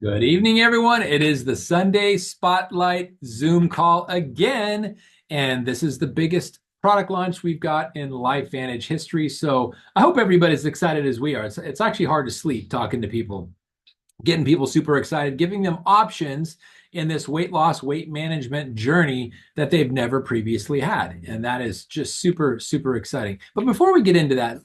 Good evening, everyone. It is the Sunday Spotlight Zoom call again, and this is the biggest product launch we've got in LifeVantage history. So I hope everybody's excited as we are. It's actually hard to sleep talking to people, getting people super excited, giving them options in this weight loss, weight management journey that they've never previously had. And that is just super, super exciting. But before we get into that,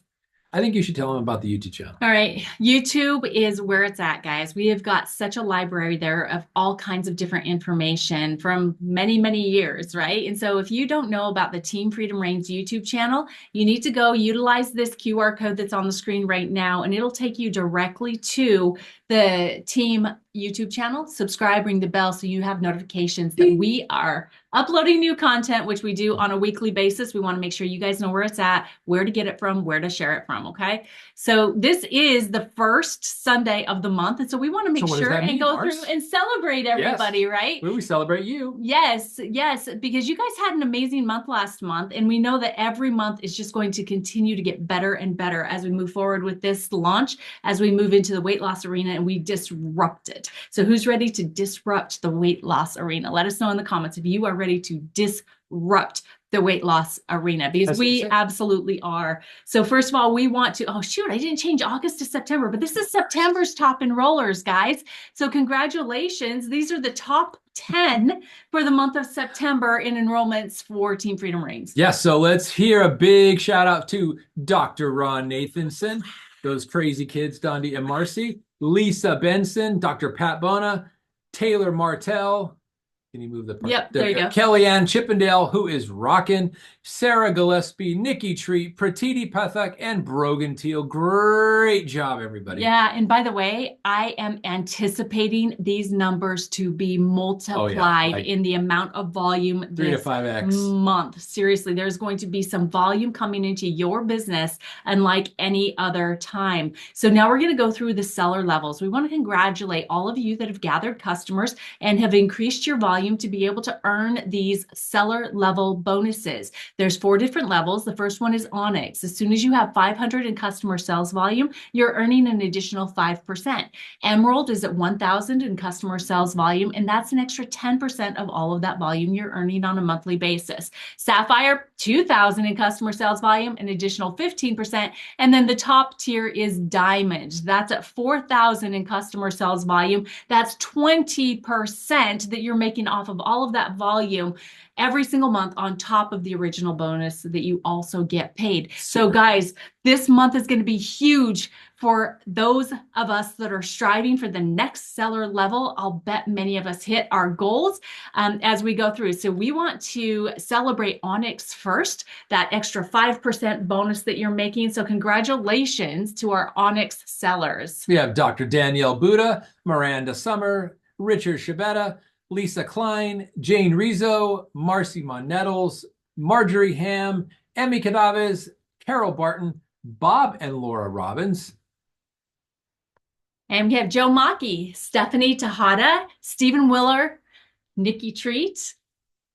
I think you should tell them about the YouTube channel. All right, YouTube is where it's at, guys. We have got such a library there of all kinds of different information from many, many years, right? And so if you don't know about the Team Freedom Reigns YouTube channel, you need to go utilize this QR code that's on the screen right now, and it'll take you directly to the Team YouTube channel. Subscribe, ring the bell so you have notifications that we are uploading new content, which we do on a weekly basis. We want to make sure you guys know where it's at, where to get it from, where to share it from, okay? So this is the first Sunday of the month. And so we want to So make what does sure that and mean, go Mars? through and celebrate Yes. everybody, right? We celebrate you. Yes, yes, because you guys had an amazing month last month, and we know that every month is just going to continue to get better and better as we move forward with this launch, as we move into the weight loss arena and we disrupt it. So who's ready to disrupt the weight loss arena? Let us know in the comments if you are ready to disrupt the weight loss arena, because we absolutely are. So first of all, we want to, oh shoot, I didn't change August to September, but this is September's top enrollers, guys. So congratulations. These are the top 10 for the month of September in enrollments for Team Freedom Reigns. Yes, so let's hear a big shout out to Dr. Ron Nathanson, those crazy kids, Dondi and Marcy, Lisa Benson, Dr. Pat Bona, Taylor Martell. Can you move the part? Yep, there you go. Kellyanne Chippendale, who is rocking, Sarah Gillespie, Nikki Treat, Pratiti Pathak, and Brogan Teal. Great job, everybody. Yeah, and by the way, I am anticipating these numbers to be multiplied in the amount of volume 3 to this 5x month. Seriously, there's going to be some volume coming into your business unlike any other time. So now we're going to go through the seller levels. We want to congratulate all of you that have gathered customers and have increased your volume to be able to earn these seller level bonuses. There's 4 different levels. The first one is Onyx. As soon as you have 500 in customer sales volume, you're earning an additional 5%. Emerald is at 1,000 in customer sales volume, and that's an extra 10% of all of that volume you're earning on a monthly basis. Sapphire, 2,000 in customer sales volume, an additional 15%. And then the top tier is Diamond. That's at 4,000 in customer sales volume. That's 20% that you're making off of all of that volume every single month on top of the original bonus that you also get paid. So guys, this month is going to be huge for those of us that are striving for the next seller level. I'll bet many of us hit our goals as we go through. So we want to celebrate Onyx first, that extra 5% bonus that you're making. So congratulations to our Onyx sellers. We have Dr. Danielle Buddha, Miranda Summer, Richard Shabetta, Lisa Klein, Jane Rizzo, Marcy Monnettles, Marjorie Ham, Emmy Cadaves, Carol Barton, Bob and Laura Robbins. And we have Joe Maki, Stephanie Tejada, Stephen Willer, Nikki Treat,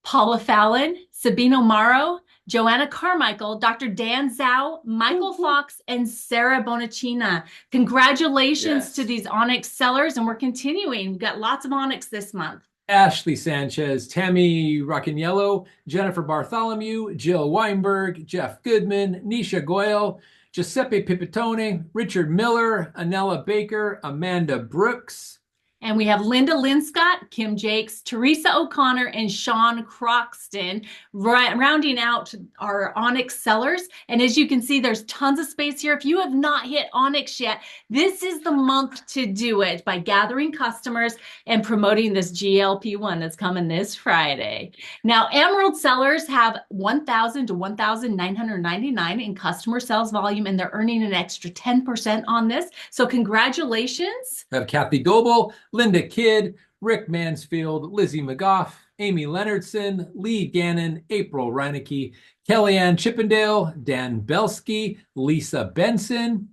Paula Fallon, Sabino Morrow, Joanna Carmichael, Dr. Dan Zhao, Michael Fox, and Sarah Bonacina. Congratulations to these Onyx sellers, and we're continuing. We've got lots of Onyx this month. Ashley Sanchez, Tammy Rocaniello, Jennifer Bartholomew, Jill Weinberg, Jeff Goodman, Nisha Goyle, Giuseppe Pipitone, Richard Miller, Anella Baker, Amanda Brooks. And we have Linda Linscott, Kim Jakes, Teresa O'Connor, and Sean Croxton rounding out our Onyx sellers. And as you can see, there's tons of space here. If you have not hit Onyx yet, this is the month to do it by gathering customers and promoting this GLP-1 that's coming this Friday. Now, Emerald sellers have 1,000 to 1,999 in customer sales volume, and they're earning an extra 10% on this. So congratulations. We have Kathy Goebel, Linda Kidd, Rick Mansfield, Lizzie McGough, Amy Leonardson, Lee Gannon, April Reinecke, Kellyanne Chippendale, Dan Belsky, Lisa Benson.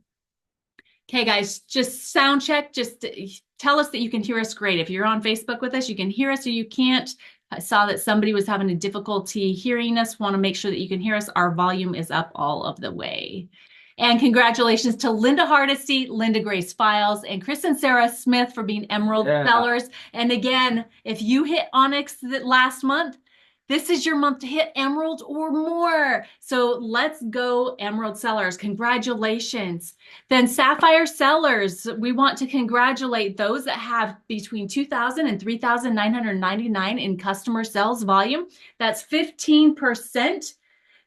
Okay, guys, just sound check. Just tell us that you can hear us great. If you're on Facebook with us, you can hear us or you can't. I saw that somebody was having a difficulty hearing us. Want to make sure that you can hear us. Our volume is up all of the way. And congratulations to Linda Hardesty, Linda Grace Files, and Chris and Sarah Smith for being Emerald sellers. And again, if you hit Onyx last month, this is your month to hit Emerald or more. So let's go, Emerald sellers. Congratulations. Then Sapphire sellers, we want to congratulate those that have between 2,000 and 3,999 in customer sales volume. That's 15%.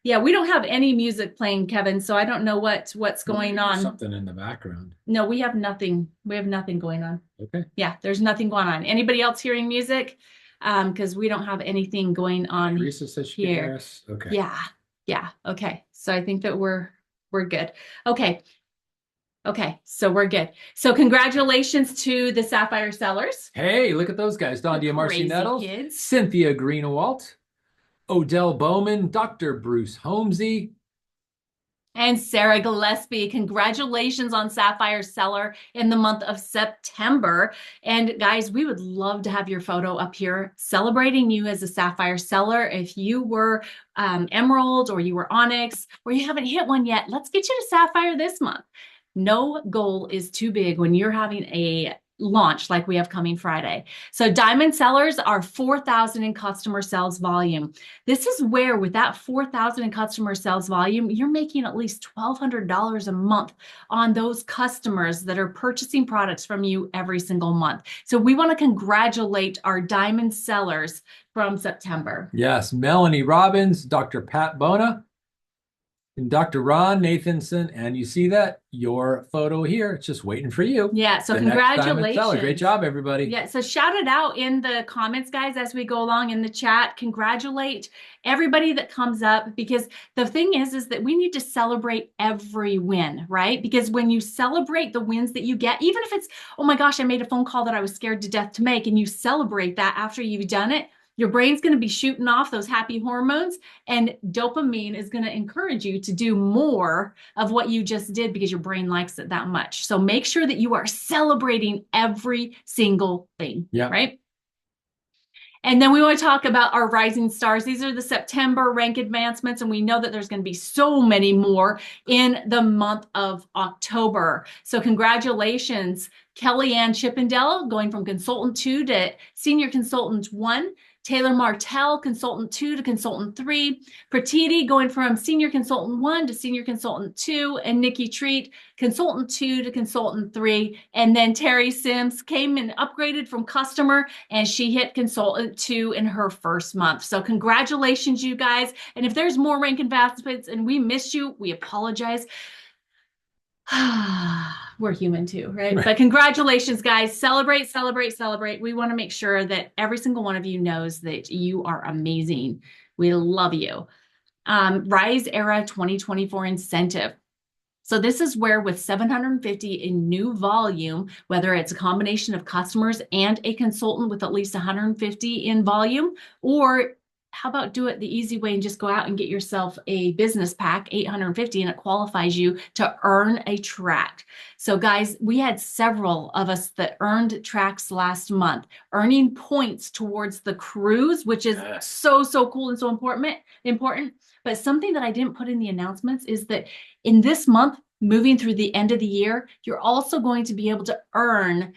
Yeah, we don't have any music playing, Kevin, so I don't know what's going on. Something in the background. No, we have nothing. We have nothing going on. Okay. Yeah, there's nothing going on. Anybody else hearing music? Because we don't have anything going on Teresa says she can here. hear us. Okay. Yeah. Yeah. Okay. So I think that we're good. Okay. Okay. So we're good. So congratulations to the Sapphire sellers. Hey, look at those guys. Don Crazy Diamarci-Nettles, kids. Cynthia Greenawalt, Odell Bowman, Dr. Bruce Holmesy, and Sarah Gillespie. Congratulations on Sapphire Seller in the month of September. And guys, we would love to have your photo up here celebrating you as a Sapphire Seller. If you were Emerald or you were Onyx or you haven't hit one yet, let's get you to Sapphire this month. No goal is too big when you're having a launch like we have coming Friday. So diamond sellers are 4,000 in customer sales volume. This is where with that 4,000 in customer sales volume, you're making at least $1,200 a month on those customers that are purchasing products from you every single month. So we want to congratulate our diamond sellers from September. Yes, Melanie Robbins, Dr. Pat Bona, and Dr. Ron Nathanson. And you see that? Your photo here. It's just waiting for you. Yeah, so The next diamond congratulations. seller. Great job, everybody. Yeah, so shout it out in the comments, guys, as we go along in the chat. Congratulate everybody that comes up, because the thing is that we need to celebrate every win, right? Because when you celebrate the wins that you get, even if it's, oh my gosh, I made a phone call that I was scared to death to make, and you celebrate that after you've done it, your brain's going to be shooting off those happy hormones, and dopamine is going to encourage you to do more of what you just did because your brain likes it that much. So make sure that you are celebrating every single thing, right? And then we want to talk about our rising stars. These are the September rank advancements, and we know that there's going to be so many more in the month of October. So congratulations, Kellyanne Chippendale, going from consultant 2 to senior consultant 1. Taylor Martell, consultant 2 to consultant 3. Pratiti going from senior consultant 1 to senior consultant 2. And Nikki Treat, consultant 2 to consultant 3. And then Terry Sims came and upgraded from customer, and she hit consultant 2 in her first month. So congratulations, you guys. And if there's more rank advancements and we missed you, we apologize. We're human too, right? But congratulations, guys. Celebrate, celebrate, celebrate. We want to make sure that every single one of you knows that you are amazing. We love you. Rise Era 2024 incentive. So this is where with 750 in new volume, whether it's a combination of customers and a consultant with at least 150 in volume, or how about do it the easy way and just go out and get yourself a business pack, 850, and it qualifies you to earn a track. So guys, we had several of us that earned tracks last month, earning points towards the cruise, which is so cool and so important. But something that I didn't put in the announcements is that in this month, moving through the end of the year, you're also going to be able to earn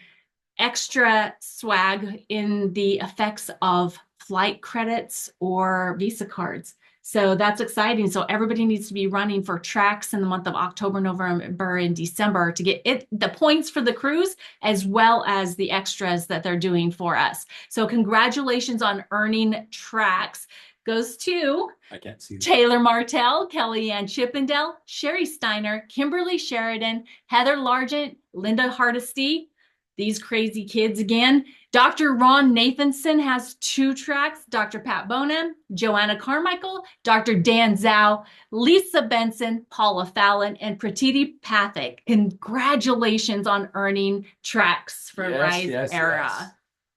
extra swag in the effects of flight credits or Visa cards. So that's exciting. So everybody needs to be running for tracks in the month of October, November, and December to get the points for the cruise, as well as the extras that they're doing for us. So congratulations on earning tracks. Goes to I can't see that. Taylor Martell, Kellyanne Chippendale, Sherry Steiner, Kimberly Sheridan, Heather Largent, Linda Hardesty, these crazy kids again. Dr. Ron Nathanson has 2 tracks, Dr. Pat Bona, Joanna Carmichael, Dr. Dan Zhao, Lisa Benson, Paula Fallon, and Pratiti Pathak. Congratulations on earning tracks for Rise Era. Yes.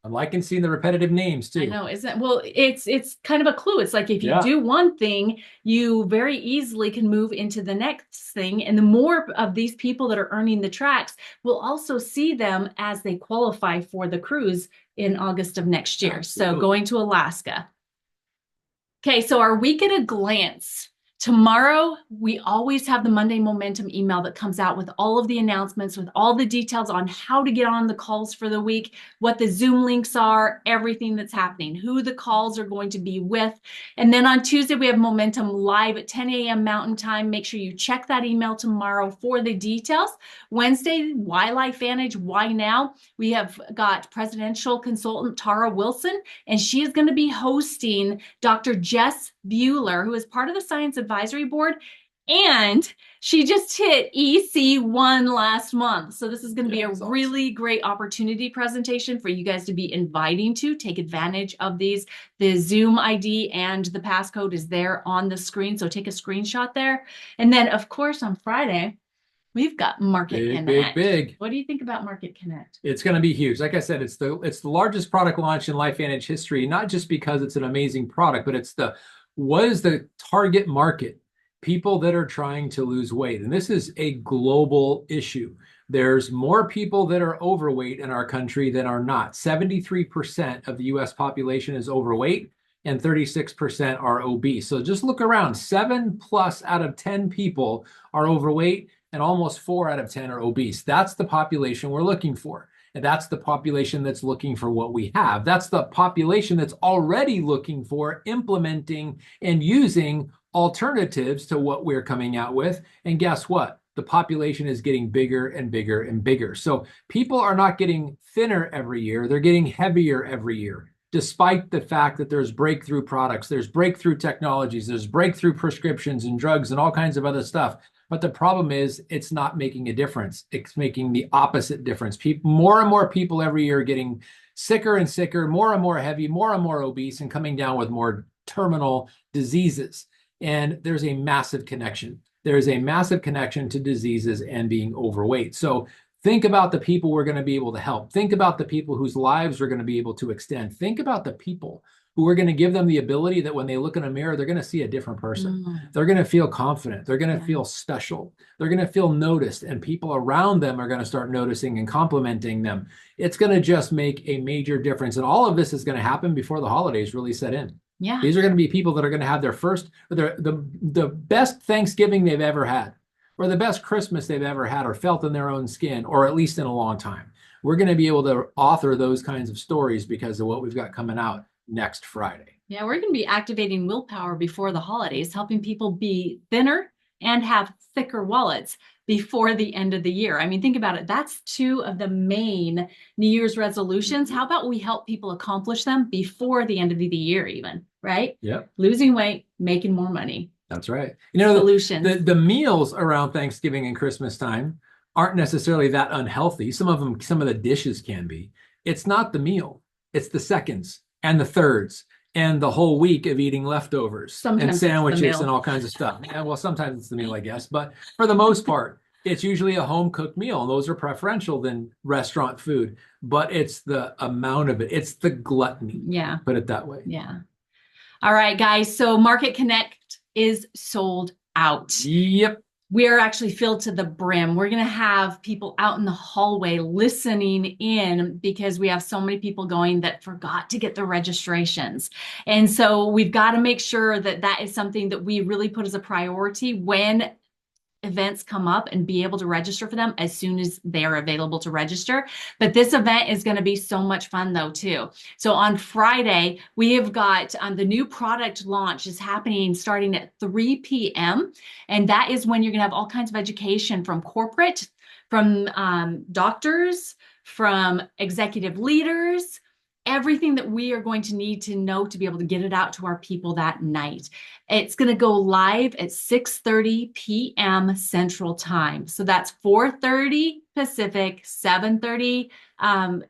I'm liking seeing the repetitive names too. I know, isn't it? Well, it's kind of a clue. It's like if you do one thing, you very easily can move into the next thing. And the more of these people that are earning the tracks, we'll also see them as they qualify for the cruise in August of next year. Absolutely. So going to Alaska. Okay, so our week at a glance. Tomorrow, we always have the Monday Momentum email that comes out with all of the announcements, with all the details on how to get on the calls for the week, what the Zoom links are, everything that's happening, who the calls are going to be with. And then on Tuesday, we have Momentum live at 10 a.m. Mountain Time. Make sure you check that email tomorrow for the details. Wednesday, Why LifeVantage? Why Now? We have got presidential consultant Tara Wilson, and she is going to be hosting Dr. Jess Bueller, who is part of the Science Advisory Board, and she just hit EC1 last month. So this is going to be a really great opportunity presentation for you guys to be inviting to. Take advantage of these. The Zoom ID and the passcode is there on the screen, so take a screenshot there. And then, of course, on Friday, we've got Market Connect. Big. What do you think about Market Connect? It's going to be huge. Like I said, it's the largest product launch in LifeVantage history, not just because it's an amazing product, but it's what is the target market? People that are trying to lose weight. And this is a global issue. There's more people that are overweight in our country than are not. 73% of the US population is overweight and 36% are obese. So just look around. 7+ out of 10 people are overweight and almost 4 out of 10 are obese. That's the population we're looking for. And that's the population that's looking for what we have. That's the population that's already looking for implementing and using alternatives to what we're coming out with. And guess what? The population is getting bigger and bigger and bigger. So people are not getting thinner every year. They're getting heavier every year, despite the fact that there's breakthrough products, there's breakthrough technologies, there's breakthrough prescriptions and drugs and all kinds of other stuff. But the problem is it's not making a difference. It's making the opposite difference. More and more people every year are getting sicker and sicker, more and more heavy, more and more obese, and coming down with more terminal diseases. And there's a massive connection. There is a massive connection to diseases and being overweight. So think about the people we're going to be able to help. Think about the people whose lives we're going to be able to extend. Think about the people who are going to give them the ability that when they look in a mirror, they're going to see a different person. They're going to feel confident. They're going to feel special. They're going to feel noticed, and people around them are going to start noticing and complimenting them. It's going to just make a major difference. And all of this is going to happen before the holidays really set in. Yeah. These are going to be people that are going to have their first, the best Thanksgiving they've ever had, or the best Christmas they've ever had or felt in their own skin, or at least in a long time. We're going to be able to author those kinds of stories because of what we've got coming out next Friday. Yeah, we're going to be activating willpower before the holidays, helping people be thinner and have thicker wallets before the end of the year. I mean, think about it. That's 2 of the main New Year's resolutions. How about we help people accomplish them before the end of the year even, right? Yep. Losing weight, making more money. That's right. You know, solutions. The meals around Thanksgiving and Christmas time aren't necessarily that unhealthy. Some of the dishes can be. It's not the meal. It's the seconds and the thirds and the whole week of eating leftovers and sandwiches and all kinds of stuff. Yeah, well, sometimes it's the meal, I guess. But for the most part, it's usually a home cooked meal. And those are preferential than restaurant food. But it's the amount of it. It's the gluttony. Yeah. Put it that way. Yeah. All right, guys. So Market Connect is sold out. Yep. We are actually filled to the brim. We're going to have people out in the hallway listening in because we have so many people going that forgot to get the registrations. And so we've got to make sure that that is something that we really put as a priority when events come up and be able to register for them as soon as they're available to register. But this event is going to be so much fun though too. So on Friday, we have got the new product launch is happening starting at 3 p.m. And that is when you're going to have all kinds of education from corporate, from doctors, from executive leaders, everything that we are going to need to know to be able to get it out to our people that night. It's going to go live at 6:30 p.m. Central Time. So that's 4:30 Pacific, 7:30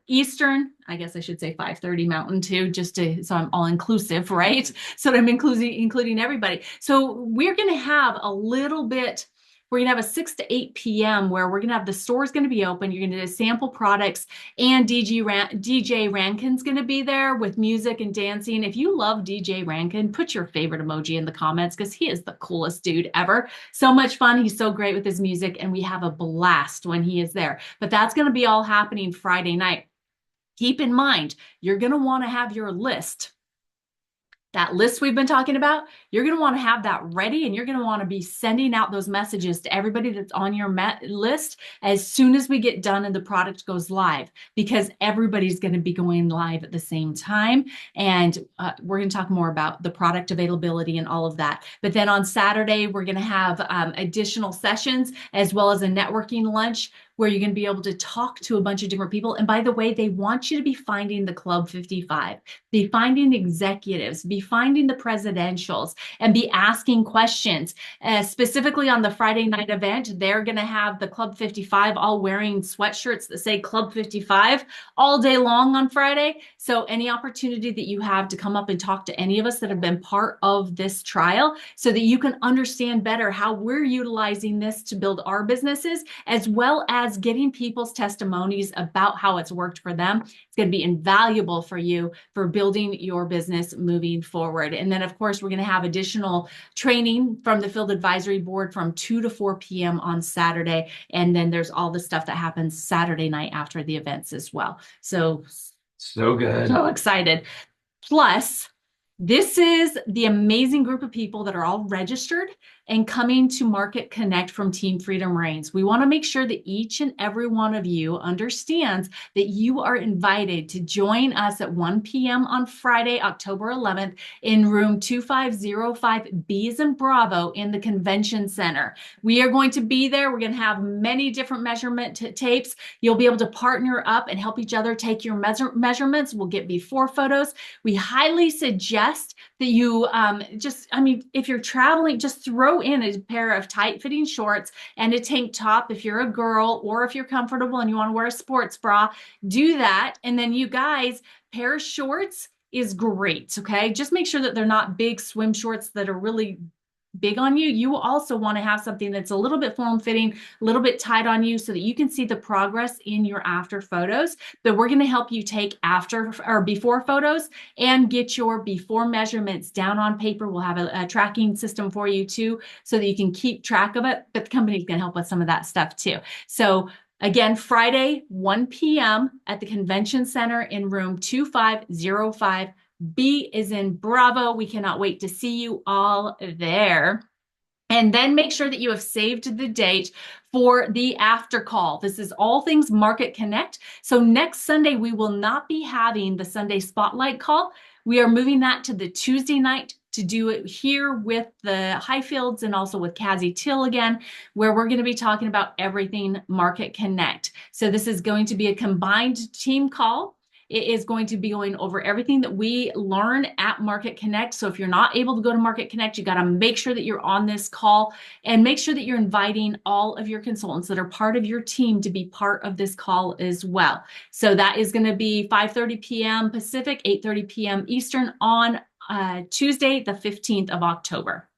Eastern. I guess I should say 5:30 Mountain too, so I'm all inclusive, right? So that I'm including everybody. So we're going to have we're going to have a 6 to 8 p.m. where we're going to have the store's going to be open. You're going to sample products, and DJ Rankin's going to be there with music and dancing. If you love DJ Rankin, put your favorite emoji in the comments because he is the coolest dude ever. So much fun. He's so great with his music, and we have a blast when he is there. But that's going to be all happening Friday night. Keep in mind, you're going to want to have your list that list we've been talking about, you're going to want to have that ready, and you're going to want to be sending out those messages to everybody that's on your list as soon as we get done and the product goes live, because everybody's going to be going live at the same time. And we're going to talk more about the product availability and all of that. But then on Saturday, we're going to have additional sessions as well as a networking lunch where you're going to be able to talk to a bunch of different people. And by the way, they want you to be finding the Club 55, be finding the executives, be finding the presidentials, and be asking questions. Specifically on the Friday night event, they're going to have the Club 55 all wearing sweatshirts that say Club 55 all day long on Friday. So any opportunity that you have to come up and talk to any of us that have been part of this trial so that you can understand better how we're utilizing this to build our businesses, as well as getting people's testimonies about how it's worked for them. It's going to be invaluable for you for building your business moving forward. And then, of course, we're going to have additional training from the Field Advisory Board from 2 to 4 p.m. on Saturday. And then there's all the stuff that happens Saturday night after the events as well. So good. So excited. Plus, this is the amazing group of people that are all registered and coming to Market Connect from Team Freedom Reigns. We want to make sure that each and every one of you understands that you are invited to join us at 1 p.m. on Friday, October 11th in room 2505B as in Bravo in the Convention Center. We are going to be there. We're going to have many different measurement tapes. You'll be able to partner up and help each other take your measurements. We'll get before photos. We highly suggest that you if you're traveling, just throw in a pair of tight-fitting shorts and a tank top if you're a girl, or if you're comfortable and you want to wear a sports bra, do that. And then you guys, pair of shorts is great, okay? Just make sure that they're not big swim shorts that are really big on you. You also want to have something that's a little bit form-fitting, a little bit tight on you so that you can see the progress in your after photos. But we're going to help you take after or before photos and get your before measurements down on paper. We'll have a tracking system for you too, so that you can keep track of it. But the company's going to help with some of that stuff too. So again, Friday, 1 p.m. at the Convention Center in room 2505. B is in Bravo. We cannot wait to see you all there. And then make sure that you have saved the date for the after call. This is all things Market Connect. So next Sunday, we will not be having the Sunday Spotlight call. We are moving that to the Tuesday night to do it here with the Highfields and also with Cassie Till again, where we're going to be talking about everything Market Connect. So this is going to be a combined team call. It is going to be going over everything that we learn at Market Connect. So if you're not able to go to Market Connect, you got to make sure that you're on this call, and make sure that you're inviting all of your consultants that are part of your team to be part of this call as well. So that is going to be 5:30 p.m. Pacific, 8:30 p.m. Eastern on Tuesday, the 15th of October.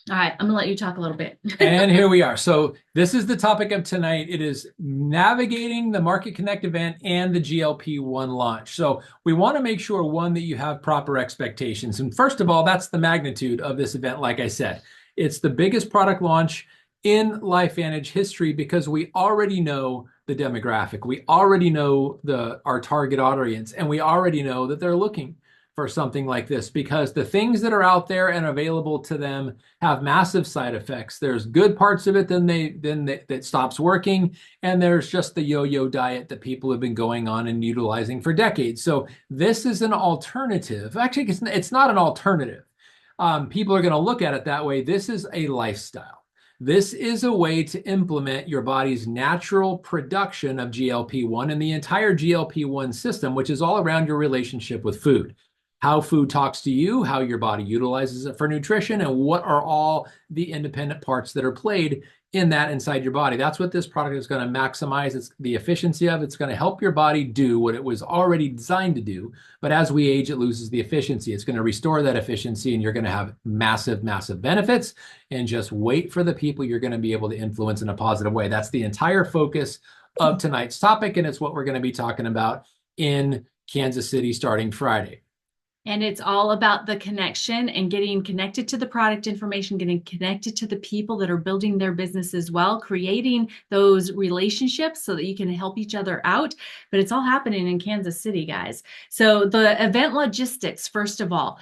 All right, I'm gonna let you talk a little bit. And here we are. So this is the topic of tonight. It is navigating the Market Connect event and the GLP-1 launch. So we want to make sure, one, that you have proper expectations. And first of all, that's the magnitude of this event. Like I said, it's the biggest product launch in LifeVantage history because we already know the demographic. We already know our target audience, and we already know that they're looking for something like this, because the things that are out there and available to them have massive side effects. There's good parts of it, then that stops working, and there's just the yo-yo diet that people have been going on and utilizing for decades. So this is an alternative. Actually, it's not an alternative. People are going to look at it that way. This is a lifestyle. This is a way to implement your body's natural production of GLP-1 and the entire GLP-1 system, which is all around your relationship with food. How food talks to you, how your body utilizes it for nutrition, and what are all the independent parts that are played in that inside your body. That's what this product is going to maximize. It's the efficiency of it. It's going to help your body do what it was already designed to do. But as we age, it loses the efficiency. It's going to restore that efficiency, and you're going to have massive, massive benefits. And just wait for the people you're going to be able to influence in a positive way. That's the entire focus of tonight's topic, and it's what we're going to be talking about in Kansas City starting Friday. And it's all about the connection and getting connected to the product information, getting connected to the people that are building their business as well, creating those relationships so that you can help each other out. But it's all happening in Kansas City, guys. So the event logistics, first of all,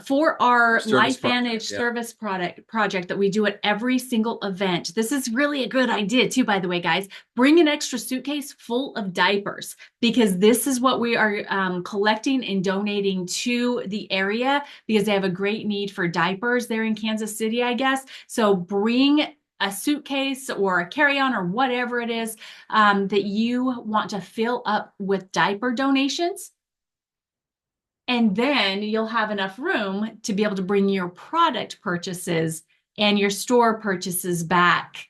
for our Service LifeVantage yeah. service project that we do at every single event. This is really a good idea too, by the way, guys. Bring an extra suitcase full of diapers because this is what we are collecting and donating to the area because they have a great need for diapers there in Kansas City, I guess. So bring a suitcase or a carry-on or whatever it is that you want to fill up with diaper donations. And then you'll have enough room to be able to bring your product purchases and your store purchases back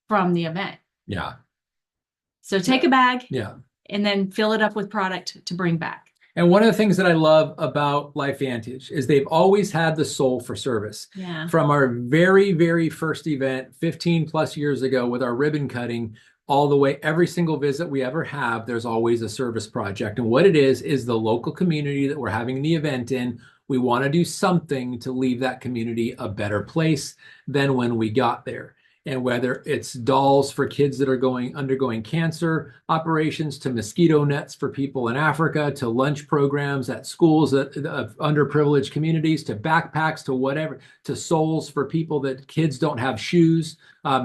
from the event. Yeah. So take a bag Yeah. and then fill it up with product to bring back. And one of the things that I love about LifeVantage is they've always had the soul for service. Yeah. From our very, very first event 15 plus years ago with our ribbon cutting, all the way, every single visit we ever have, there's always a service project. And what it is the local community that we're having the event in. We want to do something to leave that community a better place than when we got there. And whether it's dolls for kids that are undergoing cancer operations, to mosquito nets for people in Africa, to lunch programs at schools of underprivileged communities, to backpacks, to whatever, to soles for people that kids don't have shoes.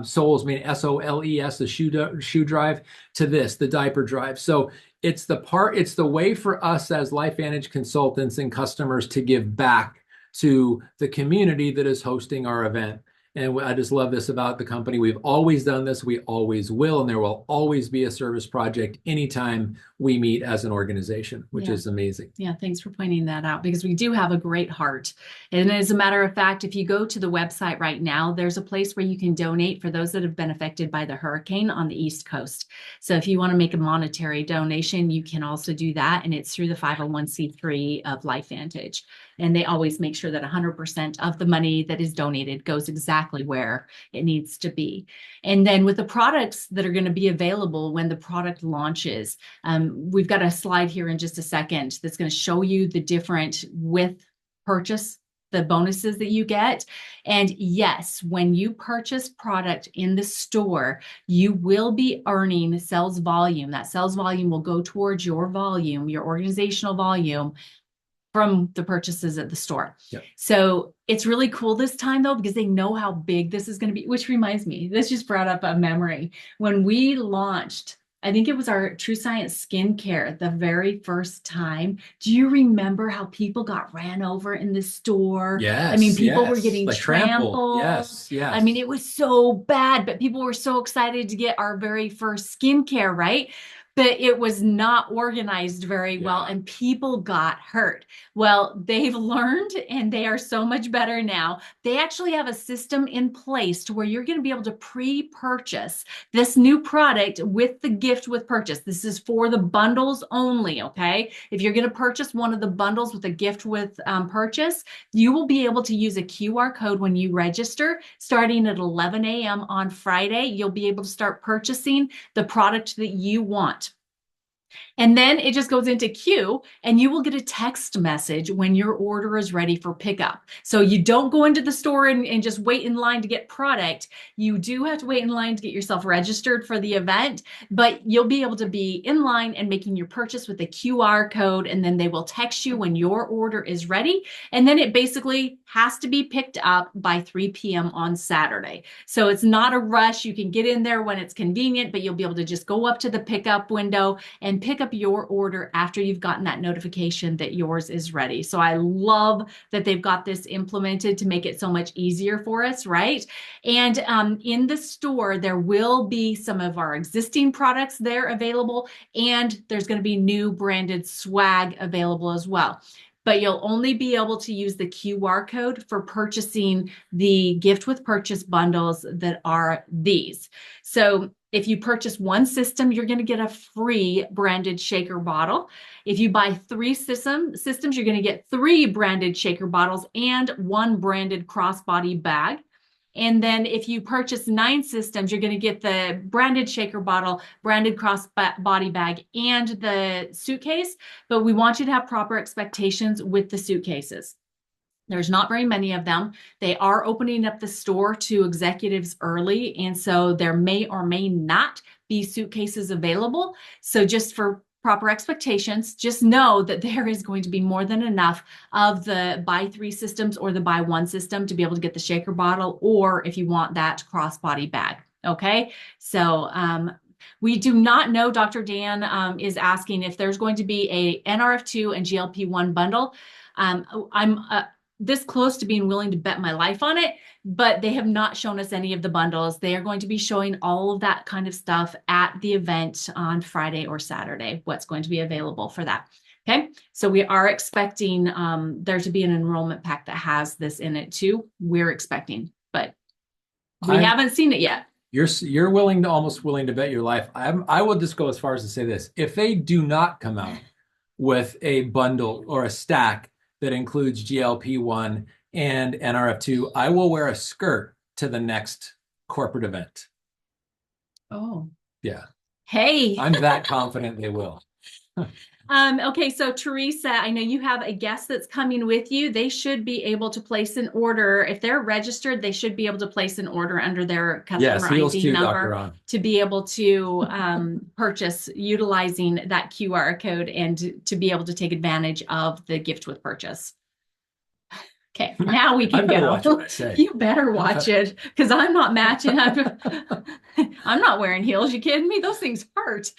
Soles mean SOLES, the shoe drive, to this, the diaper drive. So it's the way for us as LifeVantage consultants and customers to give back to the community that is hosting our event. And I just love this about the company. We've always done this. We always will. And there will always be a service project anytime we meet as an organization, which is amazing. Yeah, thanks for pointing that out because we do have a great heart. And as a matter of fact, if you go to the website right now, there's a place where you can donate for those that have been affected by the hurricane on the East Coast. So if you want to make a monetary donation, you can also do that. And it's through the 501c3 of LifeVantage. And they always make sure that 100% of the money that is donated goes exactly where it needs to be. And then with the products that are going to be available when the product launches, we've got a slide here in just a second that's going to show you the different with purchase, the bonuses that you get. And yes, when you purchase product in the store, you will be earning sales volume. That sales volume will go towards your volume, your organizational volume, from the purchases at the store. Yep. So it's really cool this time though, because they know how big this is going to be, which reminds me, this just brought up a memory. When we launched, I think it was our TrueScience skincare the very first time. Do you remember how people got ran over in the store? Yes. I mean, people were getting like trampled. Yes. I mean, it was so bad, but people were so excited to get our very first skincare, right? But it was not organized very well and people got hurt. Well, they've learned and they are so much better now. They actually have a system in place to where you're going to be able to pre-purchase this new product with the gift with purchase. This is for the bundles only, okay? If you're going to purchase one of the bundles with a gift with purchase, you will be able to use a QR code when you register. Starting at 11 a.m. on Friday, you'll be able to start purchasing the product that you want. And then it just goes into queue and you will get a text message when your order is ready for pickup. So you don't go into the store and just wait in line to get product. You do have to wait in line to get yourself registered for the event, but you'll be able to be in line and making your purchase with a QR code, and then they will text you when your order is ready. And then it basically has to be picked up by 3 p.m. on Saturday. So it's not a rush. You can get in there when it's convenient, but you'll be able to just go up to the pickup window and pick up your order after you've gotten that notification that yours is ready. So I love that they've got this implemented to make it so much easier for us, right? And in the store, there will be some of our existing products there available, and there's going to be new branded swag available as well. But you'll only be able to use the QR code for purchasing the gift with purchase bundles that are these. So if you purchase one system, you're going to get a free branded shaker bottle. If you buy 3 systems, you're going to get 3 branded shaker bottles and 1 branded crossbody bag. And then if you purchase 9 systems, you're going to get the branded shaker bottle, branded cross body bag, and the suitcase. But we want you to have proper expectations with the suitcases. There's not very many of them. They are opening up the store to executives early, and so there may or may not be suitcases available. So just for proper expectations, just know that there is going to be more than enough of the buy 3 systems or the buy 1 system to be able to get the shaker bottle, or if you want that crossbody bag. Okay, so we do not know. Dr. Dan is asking if there's going to be a NRF2 and GLP-1 bundle. I'm this close to being willing to bet my life on it, but they have not shown us any of the bundles. They are going to be showing all of that kind of stuff at the event on Friday or Saturday, what's going to be available for that. Okay, so we are expecting there to be an enrollment pack that has this in it too. We're expecting, but we haven't seen it yet. You're almost willing to bet your life. I will just go as far as to say this: if they do not come out with a bundle or a stack that includes GLP-1 and NRF2, I will wear a skirt to the next corporate event. Oh. Yeah. Hey. I'm that confident they will. Okay, so Teresa, I know you have a guest that's coming with you. They should be able to place an order. If they're registered, they should be able to place an order under their customer ID number to be able to purchase utilizing that QR code and to be able to take advantage of the gift with purchase. Okay, now we can go. Watch what I say. You better watch it, because I'm not matching. I'm not wearing heels. You kidding me? Those things hurt.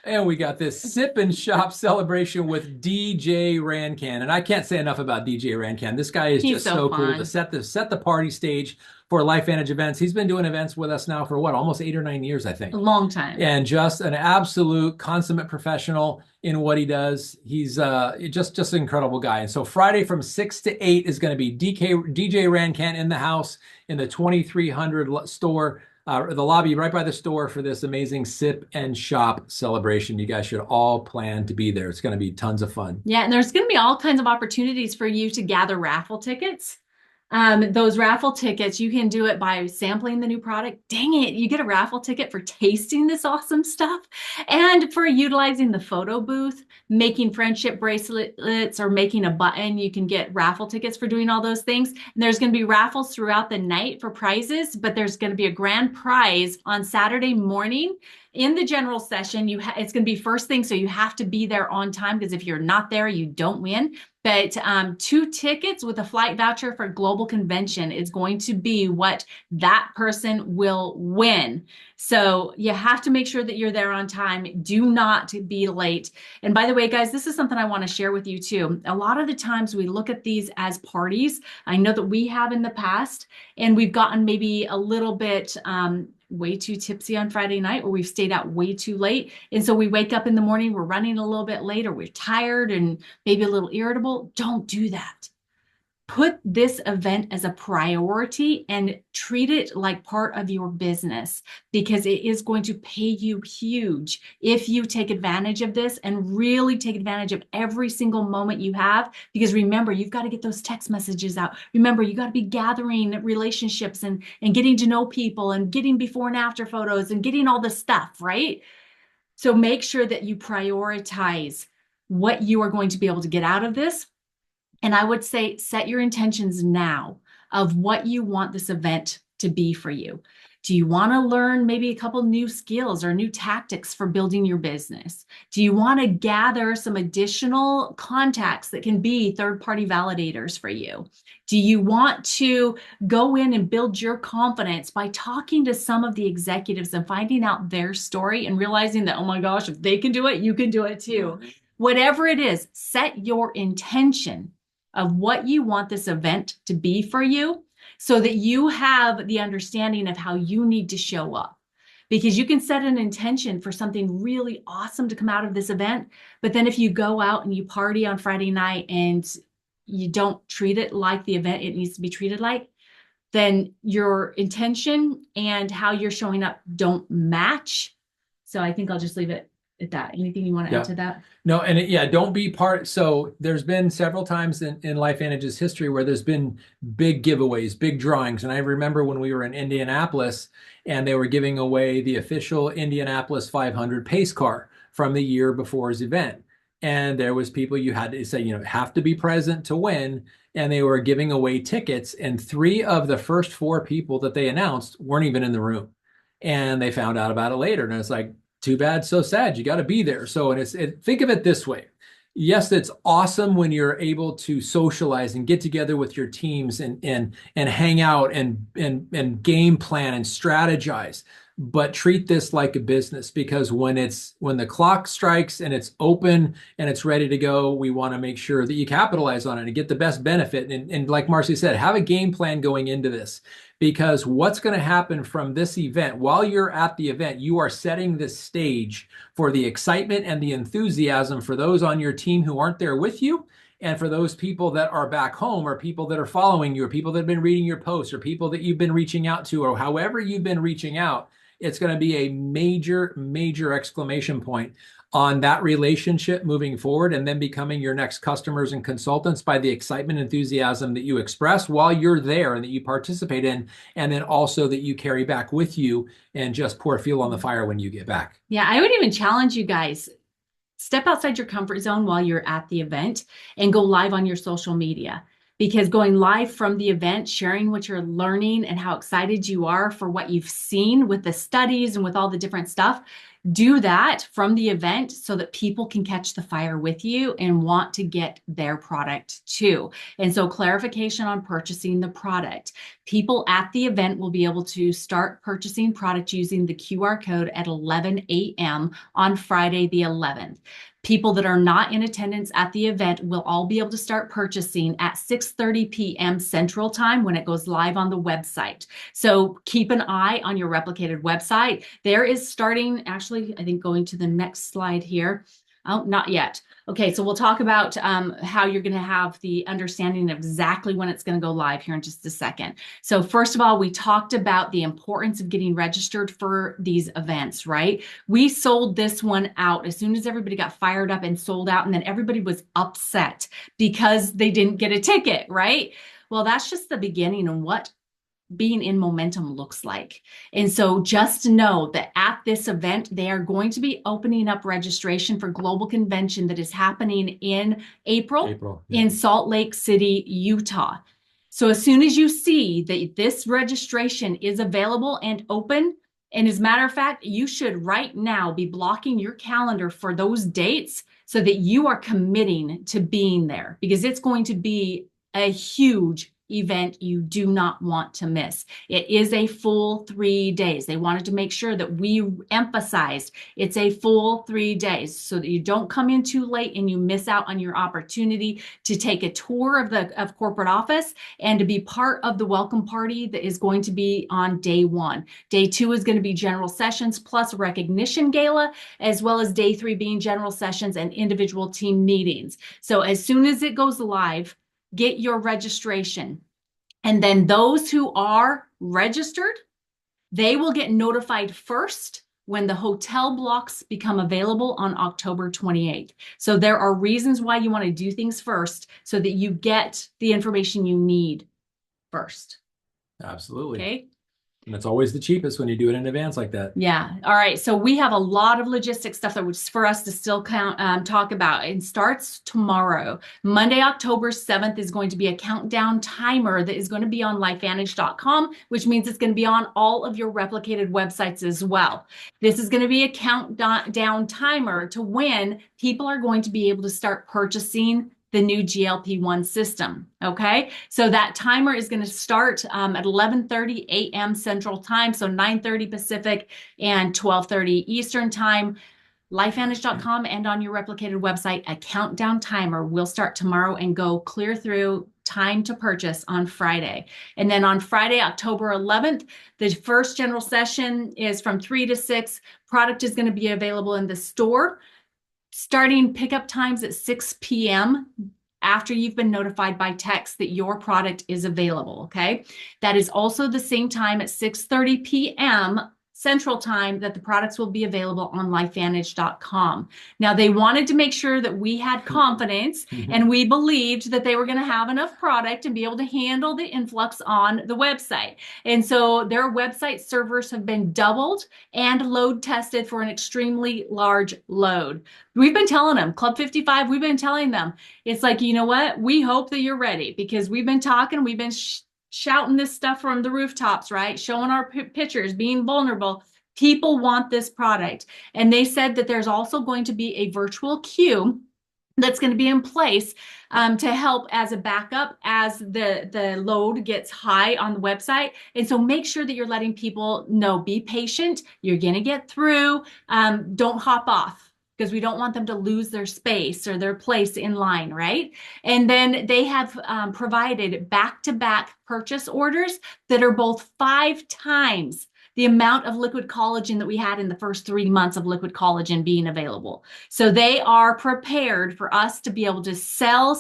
And we got this Sip and Shop celebration with DJ Rancan. And I can't say enough about DJ Rancan. This guy is just so cool to set the party stage for LifeVantage events. He's been doing events with us now for what, almost 8 or 9 years, I think. A long time. And just an absolute consummate professional in what he does. He's just an incredible guy. And so Friday from 6 to 8 is going to be DJ Rancan in the house in the 2300 store. The lobby right by the store for this amazing Sip and Shop celebration. You guys should all plan to be there. It's going to be tons of fun. Yeah, and there's going to be all kinds of opportunities for you to gather raffle tickets. Those raffle tickets, you can do it by sampling the new product. Dang it, you get a raffle ticket for tasting this awesome stuff and for utilizing the photo booth, making friendship bracelets or making a button. You can get raffle tickets for doing all those things. And there's going to be raffles throughout the night for prizes, but there's going to be a grand prize on Saturday morning in the general session. It's going to be first thing, so you have to be there on time, because if you're not there, you don't win. But 2 tickets with a flight voucher for global convention is going to be what that person will win. So you have to make sure that you're there on time. Do not be late. And by the way, guys, this is something I want to share with you too. A lot of the times we look at these as parties. I know that we have in the past, and we've gotten maybe a little bit way too tipsy on Friday night, or we've stayed out way too late. And so we wake up in the morning, we're running a little bit late, or we're tired and maybe a little irritable. Don't do that. Put this event as a priority and treat it like part of your business, because it is going to pay you huge if you take advantage of this and really take advantage of every single moment you have. Because remember, you've got to get those text messages out. Remember, you got to be gathering relationships and getting to know people and getting before and after photos and getting all this stuff, right? So make sure that you prioritize what you are going to be able to get out of this. And I would say set your intentions now of what you want this event to be for you. Do you want to learn maybe a couple new skills or new tactics for building your business? Do you want to gather some additional contacts that can be third-party validators for you? Do you want to go in and build your confidence by talking to some of the executives and finding out their story and realizing that, oh my gosh, if they can do it, you can do it too. Whatever it is, set your intention of what you want this event to be for you, so that you have the understanding of how you need to show up. Because you can set an intention for something really awesome to come out of this event, but then if you go out and you party on Friday night and you don't treat it like the event it needs to be treated like, then your intention and how you're showing up don't match. So I think I'll just leave it at that. Anything you want to add Yeah. to that? No, and yeah, don't be part. So there's been several times in LifeVantage's history where there's been big giveaways, big drawings. And I remember when we were in Indianapolis and they were giving away the official Indianapolis 500 pace car from the year before's event. And there was people you had to say, have to be present to win. And they were giving away tickets. And three of the first four people that they announced weren't even in the room. And they found out about it later. And it's like, too bad, so sad. You got to be there. So, and think of it this way. Yes, it's awesome when you're able to socialize and get together with your teams and hang out and game plan and strategize. But treat this like a business, because when the clock strikes and it's open and it's ready to go, we want to make sure that you capitalize on it and get the best benefit. And like Marcy said, have a game plan going into this, because what's going to happen from this event, while you're at the event, you are setting the stage for the excitement and the enthusiasm for those on your team who aren't there with you. And for those people that are back home, or people that are following you, or people that have been reading your posts, or people that you've been reaching out to, or however you've been reaching out, it's going to be a major, major exclamation point on that relationship moving forward, and then becoming your next customers and consultants by the excitement, enthusiasm that you express while you're there and that you participate in, and then also that you carry back with you and just pour fuel on the fire when you get back. Yeah, I would even challenge you guys. Step outside your comfort zone while you're at the event and go live on your social media. Because going live from the event, sharing what you're learning and how excited you are for what you've seen with the studies and with all the different stuff, do that from the event so that people can catch the fire with you and want to get their product too. And so clarification on purchasing the product. People at the event will be able to start purchasing product using the QR code at 11 a.m. on Friday the 11th. People that are not in attendance at the event will all be able to start purchasing at 6:30 p.m. Central Time when it goes live on the website. So keep an eye on your replicated website. There is starting, actually, I think going to the next slide here. Oh, not yet. Okay, so we'll talk about how you're going to have the understanding of exactly when it's going to go live here in just a second. So first of all, we talked about the importance of getting registered for these events, right? We sold this one out as soon as everybody got fired up and sold out, and then everybody was upset because they didn't get a ticket, right? Well, that's just the beginning of what being in momentum looks like. And so just know that at this event, they are going to be opening up registration for Global Convention that is happening in April Yeah. in Salt Lake City, Utah. So as soon as you see that this registration is available and open, and as a matter of fact, you should right now be blocking your calendar for those dates so that you are committing to being there, because it's going to be a huge event you do not want to miss. It is a full 3 days. They wanted to make sure that we emphasized it's a full 3 days so that you don't come in too late and you miss out on your opportunity to take a tour of corporate office and to be part of the welcome party that is going to be on day 1. Day 2 is going to be general sessions plus recognition gala, as well as day 3 being general sessions and individual team meetings. So as soon as it goes live, get your registration. And then those who are registered, they will get notified first when the hotel blocks become available on October 28th. So there are reasons why you want to do things first so that you get the information you need first. Absolutely. Okay. And it's always the cheapest when you do it in advance like that. Yeah. All right. So we have a lot of logistics stuff that was for us to still talk about. It starts tomorrow. Monday, October 7th is going to be a countdown timer that is going to be on lifevantage.com, which means it's going to be on all of your replicated websites as well. This is going to be a countdown timer to when people are going to be able to start purchasing the new GLP-1 system. Okay, so that timer is going to start at 11:30 a.m. Central Time, so 9:30 Pacific and 12:30 Eastern Time. LifeVantage.com and on your replicated website, a countdown timer will start tomorrow and go clear through time to purchase on Friday. And then on Friday, October 11th, the first general session is from 3 to 6. Product is going to be available in the store. Starting pickup times at 6 p.m. after you've been notified by text that your product is available, okay? That is also the same time at 6:30 p.m. Central Time that the products will be available on lifevantage.com. Now, they wanted to make sure that we had confidence and we believed that they were going to have enough product and be able to handle the influx on the website. And so their website servers have been doubled and load tested for an extremely large load. We've been telling them, Club 55, we've been telling them, it's like, you know what? We hope that you're ready, because we've been talking, we've been shouting this stuff from the rooftops, right? Showing our pictures, being vulnerable. People want this product. And they said that there's also going to be a virtual queue that's going to be in place to help as a backup as the load gets high on the website. And so make sure that you're letting people know, be patient, you're going to get through, don't hop off, because we don't want them to lose their space or their place in line, right? And then they have provided back-to-back purchase orders that are both 5 times the amount of liquid collagen that we had in the first 3 months of liquid collagen being available. So they are prepared for us to be able to sell,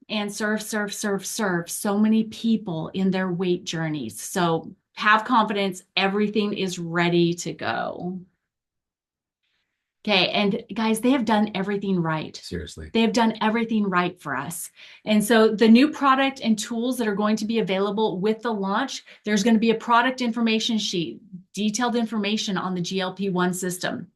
and serve so many people in their weight journeys. So have confidence, everything is ready to go. Okay, and guys, they have done everything right. Seriously. They have done everything right for us. And so the new product and tools that are going to be available with the launch, there's going to be a product information sheet, detailed information on the GLP-1 system.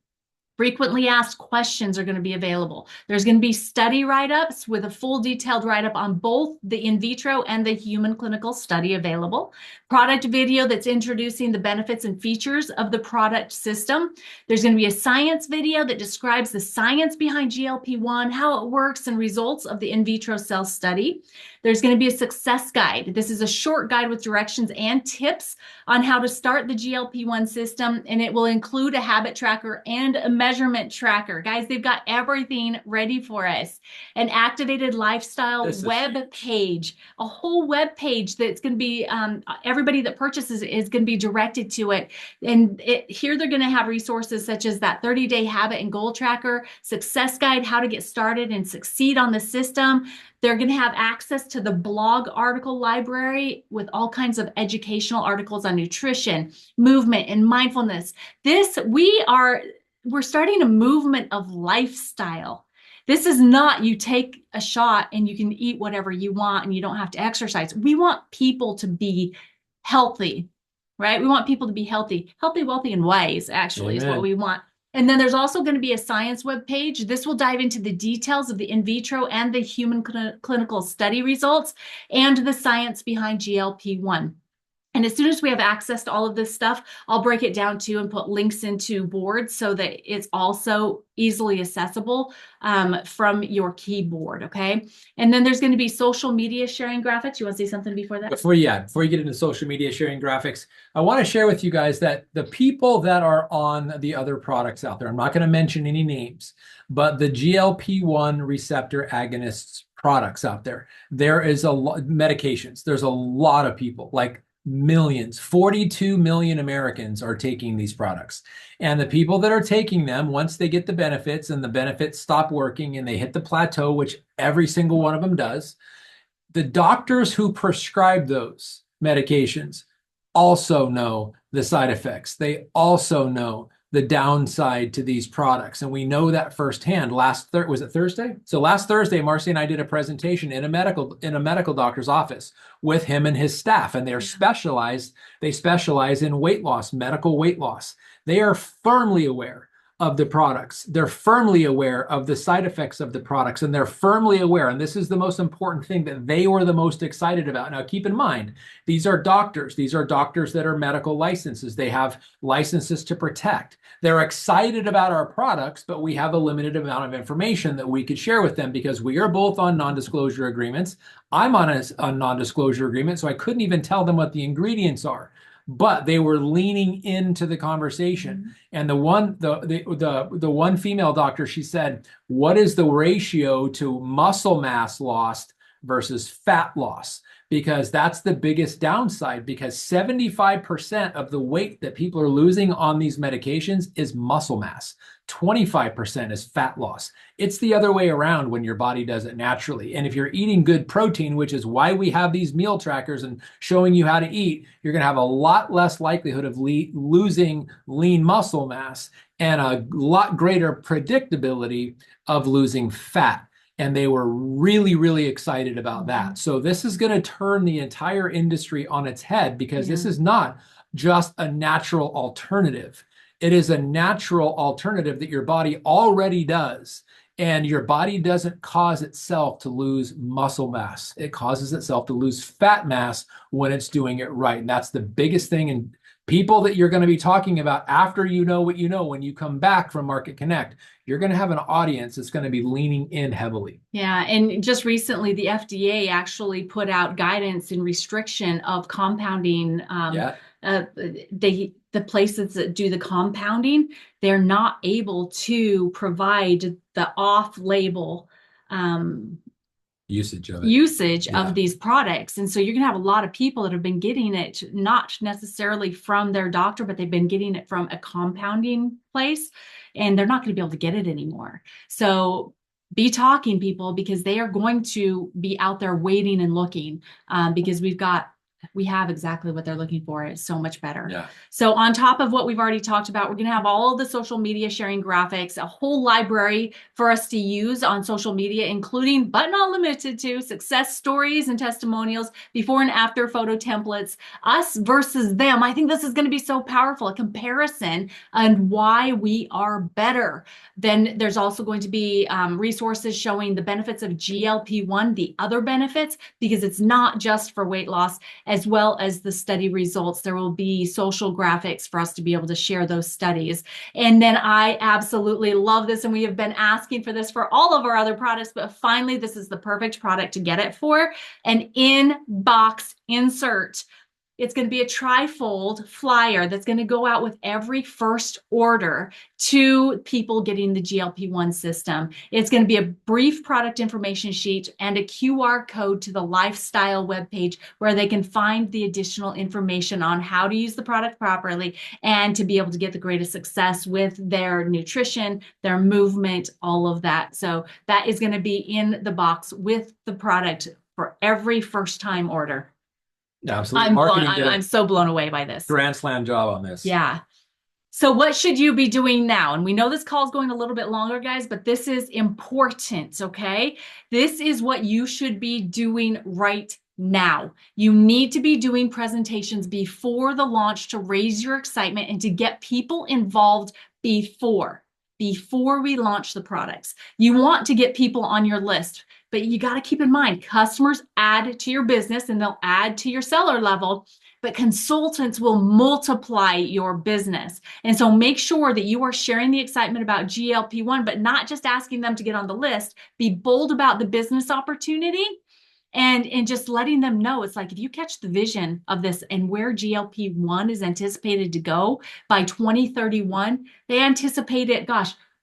Frequently asked questions are going to be available. There's going to be study write-ups with a full detailed write-up on both the in vitro and the human clinical study available. Product video that's introducing the benefits and features of the product system. There's going to be a science video that describes the science behind GLP-1, how it works, and results of the in vitro cell study. There's going to be a success guide. This is a short guide with directions and tips on how to start the GLP-1 system, and it will include a habit tracker and a measurement tracker. Guys, they've got everything ready for us. An activated lifestyle web page, a whole web page that's going to be, everybody that purchases it is going to be directed to it. And here they're going to have resources such as that 30-day habit and goal tracker, success guide, how to get started and succeed on the system. They're going to have access to the blog article library with all kinds of educational articles on nutrition, movement, and mindfulness. We're starting a movement of lifestyle. This is not you take a shot and you can eat whatever you want and you don't have to exercise. We want people to be healthy, right? We want people to be healthy, wealthy, and wise, actually. Amen. Is what we want. And then there's also going to be a science web page. This will dive into the details of the in vitro and the human clinical study results and the science behind GLP-1. And as soon as we have access to all of this stuff, I'll break it down too and put links into boards so that it's also easily accessible from your keyboard, okay? And then there's going to be social media sharing graphics. You want to say something before that? Before you get into social media sharing graphics, I want to share with you guys that the people that are on the other products out there, I'm not going to mention any names, but the GLP-1 receptor agonists products out there, there is a lot medications. There's a lot of people, like millions, 42 million Americans are taking these products. And the people that are taking them, once they get the benefits and the benefits stop working and they hit the plateau, which every single one of them does, the doctors who prescribe those medications also know the side effects. They also know the downside to these products. And we know that firsthand. Was it Thursday? So last Thursday, Marcy and I did a presentation in a medical doctor's office with him and his staff. And they specialize in weight loss, medical weight loss. They are firmly aware of the products. They're firmly aware of the side effects of the products, and they're firmly aware, and this is the most important thing that they were the most excited about. Now, keep in mind, these are doctors. These are doctors that are medical licenses. They have licenses to protect. They're excited about our products, but we have a limited amount of information that we could share with them because we are both on non-disclosure agreements. I'm on a non-disclosure agreement, so I couldn't even tell them what the ingredients are. But they were leaning into the conversation. And the one female doctor, she said, what is the ratio to muscle mass lost versus fat loss? because that's the biggest downside, because 75% of the weight that people are losing on these medications is muscle mass. 25% is fat loss. It's the other way around when your body does it naturally. And if you're eating good protein, which is why we have these meal trackers and showing you how to eat, you're going to have a lot less likelihood of losing lean muscle mass and a lot greater predictability of losing fat. And they were really, really excited about that. So this is going to turn the entire industry on its head, because this is not just a natural alternative. It is a natural alternative that your body already does. And your body doesn't cause itself to lose muscle mass. It causes itself to lose fat mass when it's doing it right. And that's the biggest thing. And people that you're going to be talking about after you know what you know, when you come back from Market Connect, you're going to have an audience that's going to be leaning in heavily. Yeah. And just recently, the FDA actually put out guidance and restriction of compounding. The places that do the compounding, they're not able to provide the off-label usage of these products. And so you're going to have a lot of people that have been getting it, not necessarily from their doctor, but they've been getting it from a compounding place, and they're not going to be able to get it anymore. So be talking, people, because they are going to be out there waiting and looking, because we have exactly what they're looking for. It's so much better. Yeah. So on top of what we've already talked about, we're going to have all of the social media sharing graphics, a whole library for us to use on social media, including, but not limited to, success stories and testimonials, before and after photo templates, us versus them. I think this is going to be so powerful, a comparison and why we are better. Then there's also going to be resources showing the benefits of GLP-1, the other benefits, because it's not just for weight loss, as well as the study results. There will be social graphics for us to be able to share those studies. And then I absolutely love this, and we have been asking for this for all of our other products, but finally, this is the perfect product to get it for: an in-box insert. It's going to be a trifold flyer that's going to go out with every first order to people getting the GLP-1 system. It's going to be a brief product information sheet and a QR code to the lifestyle webpage, where they can find the additional information on how to use the product properly and to be able to get the greatest success with their nutrition, their movement, all of that. So that is going to be in the box with the product for every first time order. Absolutely. I'm so blown away by this. Grand slam job on this. Yeah. So what should you be doing now? And we know this call is going a little bit longer, guys, but this is important, okay? This is what you should be doing right now. You need to be doing presentations before the launch to raise your excitement and to get people involved before we launch the products. You want to get people on your list, but you got to keep in mind, customers add to your business and they'll add to your seller level, but consultants will multiply your business. And so make sure that you are sharing the excitement about GLP-1, but not just asking them to get on the list. Be bold about the business opportunity and just letting them know. It's like, if you catch the vision of this and where GLP-1 is anticipated to go by 2031, they anticipate it,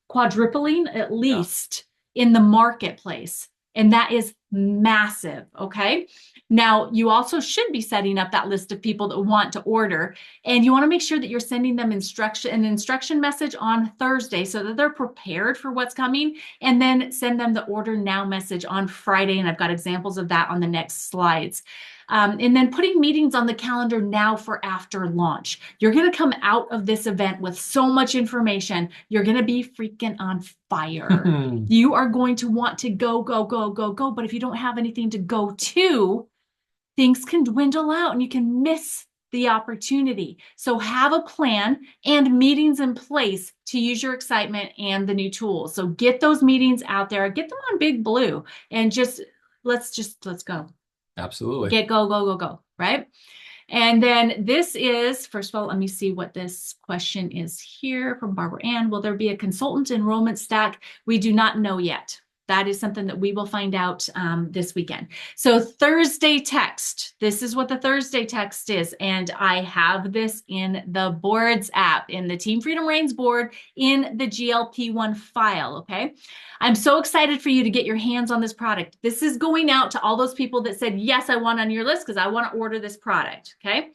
quadrupling at least in the marketplace. And that is massive, okay? Now, you also should be setting up that list of people that want to order, and you want to make sure that you're sending them an instruction message on Thursday so that they're prepared for what's coming, and then send them the order now message on Friday. And I've got examples of that on the next slides. And then putting meetings on the calendar now for after launch. You're going to come out of this event with so much information. You're going to be freaking on fire. You are going to want to go, go, go, go, go. But if you don't have anything to go to, things can dwindle out and you can miss the opportunity. So have a plan and meetings in place to use your excitement and the new tools. So get those meetings out there, get them on Big Blue, and let's go. Absolutely. Get go, go, go, go, right? And then this is, first of all, let me see what this question is here from Barbara Ann. Will there be a consultant enrollment stack? We do not know yet. That is something that we will find out this weekend. So Thursday text, this is what the Thursday text is. And I have this in the boards app, in the Team Freedom Reigns board, in the GLP-1 file, okay? I'm so excited for you to get your hands on this product. This is going out to all those people that said, yes, I want on your list because I want to order this product, okay?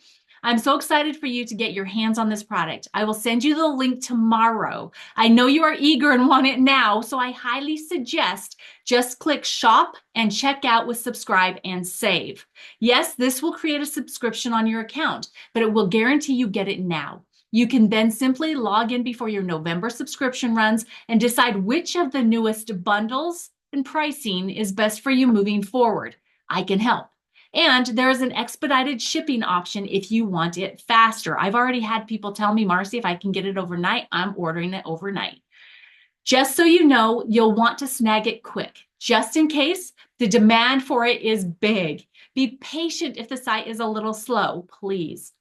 I'm so excited for you to get your hands on this product. I will send you the link tomorrow. I know you are eager and want it now, so I highly suggest just click shop and check out with subscribe and save. Yes, this will create a subscription on your account, but it will guarantee you get it now. You can then simply log in before your November subscription runs and decide which of the newest bundles and pricing is best for you moving forward. I can help. And there is an expedited shipping option if you want it faster. I've already had people tell me, Marcy, if I can get it overnight, I'm ordering it overnight. Just so you know, you'll want to snag it quick, just in case the demand for it is big. Be patient if the site is a little slow, please.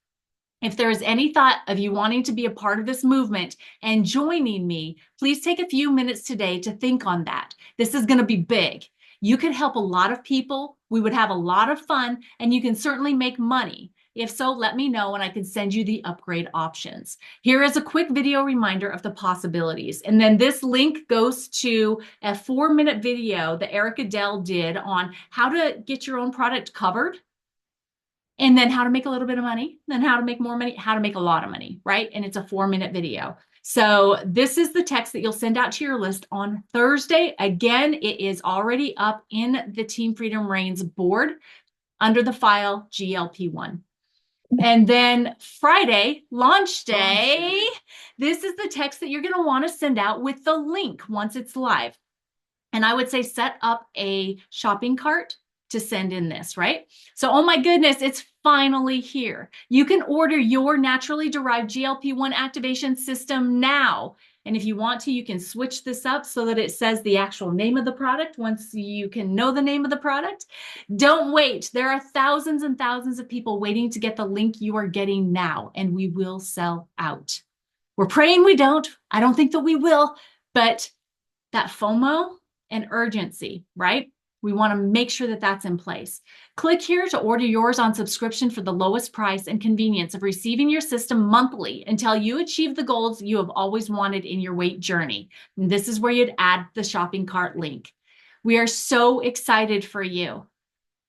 If there is any thought of you wanting to be a part of this movement and joining me, please take a few minutes today to think on that. This is going to be big. You could help a lot of people. We would have a lot of fun, and you can certainly make money. If so, let me know and I can send you the upgrade options. Here is a quick video reminder of the possibilities. And then this link goes to a 4-minute video that Erica Dell did on how to get your own product covered, and then how to make a little bit of money, then how to make more money, how to make a lot of money, right? And it's a 4-minute video. So this is the text that you'll send out to your list on Thursday. Again, it is already up in the Team Freedom Reigns board under the file GLP-1. And then Friday, launch day, this is the text that you're going to want to send out with the link once it's live. And I would say set up a shopping cart to send in this, right? So, oh my goodness, it's finally here. You can order your naturally derived GLP-1 activation system now. And if you want to, you can switch this up so that it says the actual name of the product once you can know the name of the product. Don't wait. There are thousands and thousands of people waiting to get the link you are getting now, and we will sell out. We're praying we don't. I don't think that we will, but that FOMO and urgency, right? We want to make sure that that's in place. Click here to order yours on subscription for the lowest price and convenience of receiving your system monthly until you achieve the goals you have always wanted in your weight journey. And this is where you'd add the shopping cart link. We are so excited for you.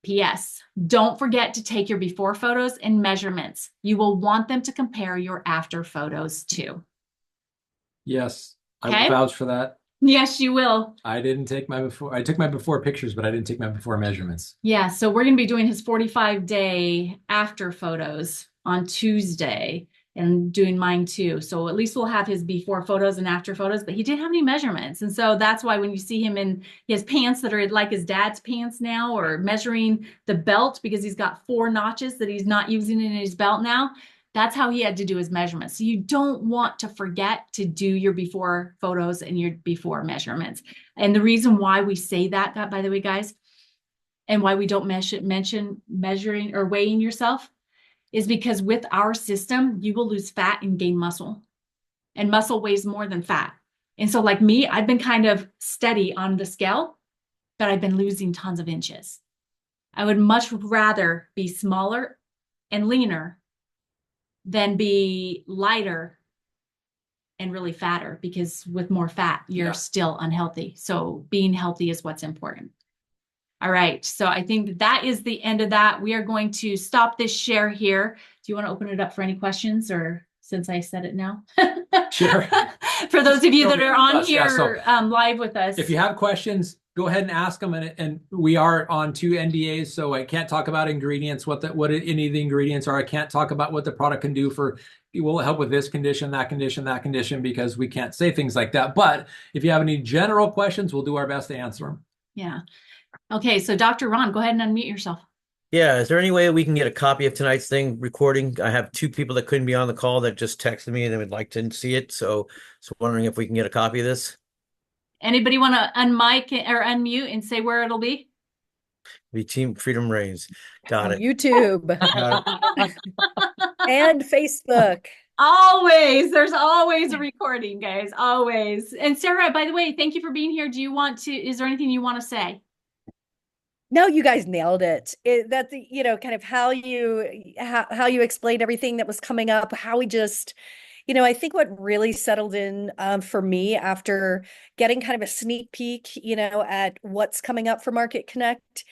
P.S. Don't forget to take your before photos and measurements. You will want them to compare your after photos to. Yes, I Okay? will vouch for that. Yes, you will. I didn't take my before. I took my before pictures, but I didn't take my before measurements. Yeah, so we're going to be doing his 45-day after photos on Tuesday and doing mine too. So at least we'll have his before photos and after photos, but he didn't have any measurements. And so that's why when you see him in his pants that are like his dad's pants now, or measuring the belt because he's got 4 notches that he's not using in his belt now, that's how he had to do his measurements. So you don't want to forget to do your before photos and your before measurements. And the reason why we say that, by the way, guys, and why we don't mention measuring or weighing yourself is because with our system, you will lose fat and gain muscle. And muscle weighs more than fat. And so like me, I've been kind of steady on the scale, but I've been losing tons of inches. I would much rather be smaller and leaner than be lighter and really fatter, because with more fat, you're still unhealthy. So being healthy is what's important. All right. So I think that is the end of that. We are going to stop this share here. Do you want to open it up for any questions, or since I said it now? Sure. For those of you that are on Us, yeah, here live with us. If you have questions, go ahead and ask them. And we are on 2 NDAs, so I can't talk about ingredients, what any of the ingredients are. I can't talk about what the product can do for, it will help with this condition, that condition, because we can't say things like that. But if you have any general questions, we'll do our best to answer them. Yeah. Okay. So Dr. Ron, go ahead and unmute yourself. Yeah, is there any way we can get a copy of tonight's thing recording? I have 2 people that couldn't be on the call that just texted me and they would like to see it. So wondering if we can get a copy of this. Anybody want to unmic or unmute and say where it'll be? Be Team Freedom Reigns. Got it. YouTube Got it. and Facebook. Always. There's always a recording, guys. Always. And Sarah, by the way, thank you for being here. Is there anything you want to say? No, you guys nailed it. That's, kind of how you explained everything that was coming up, how we just, I think what really settled in for me after getting kind of a sneak peek, at what's coming up for Market Connect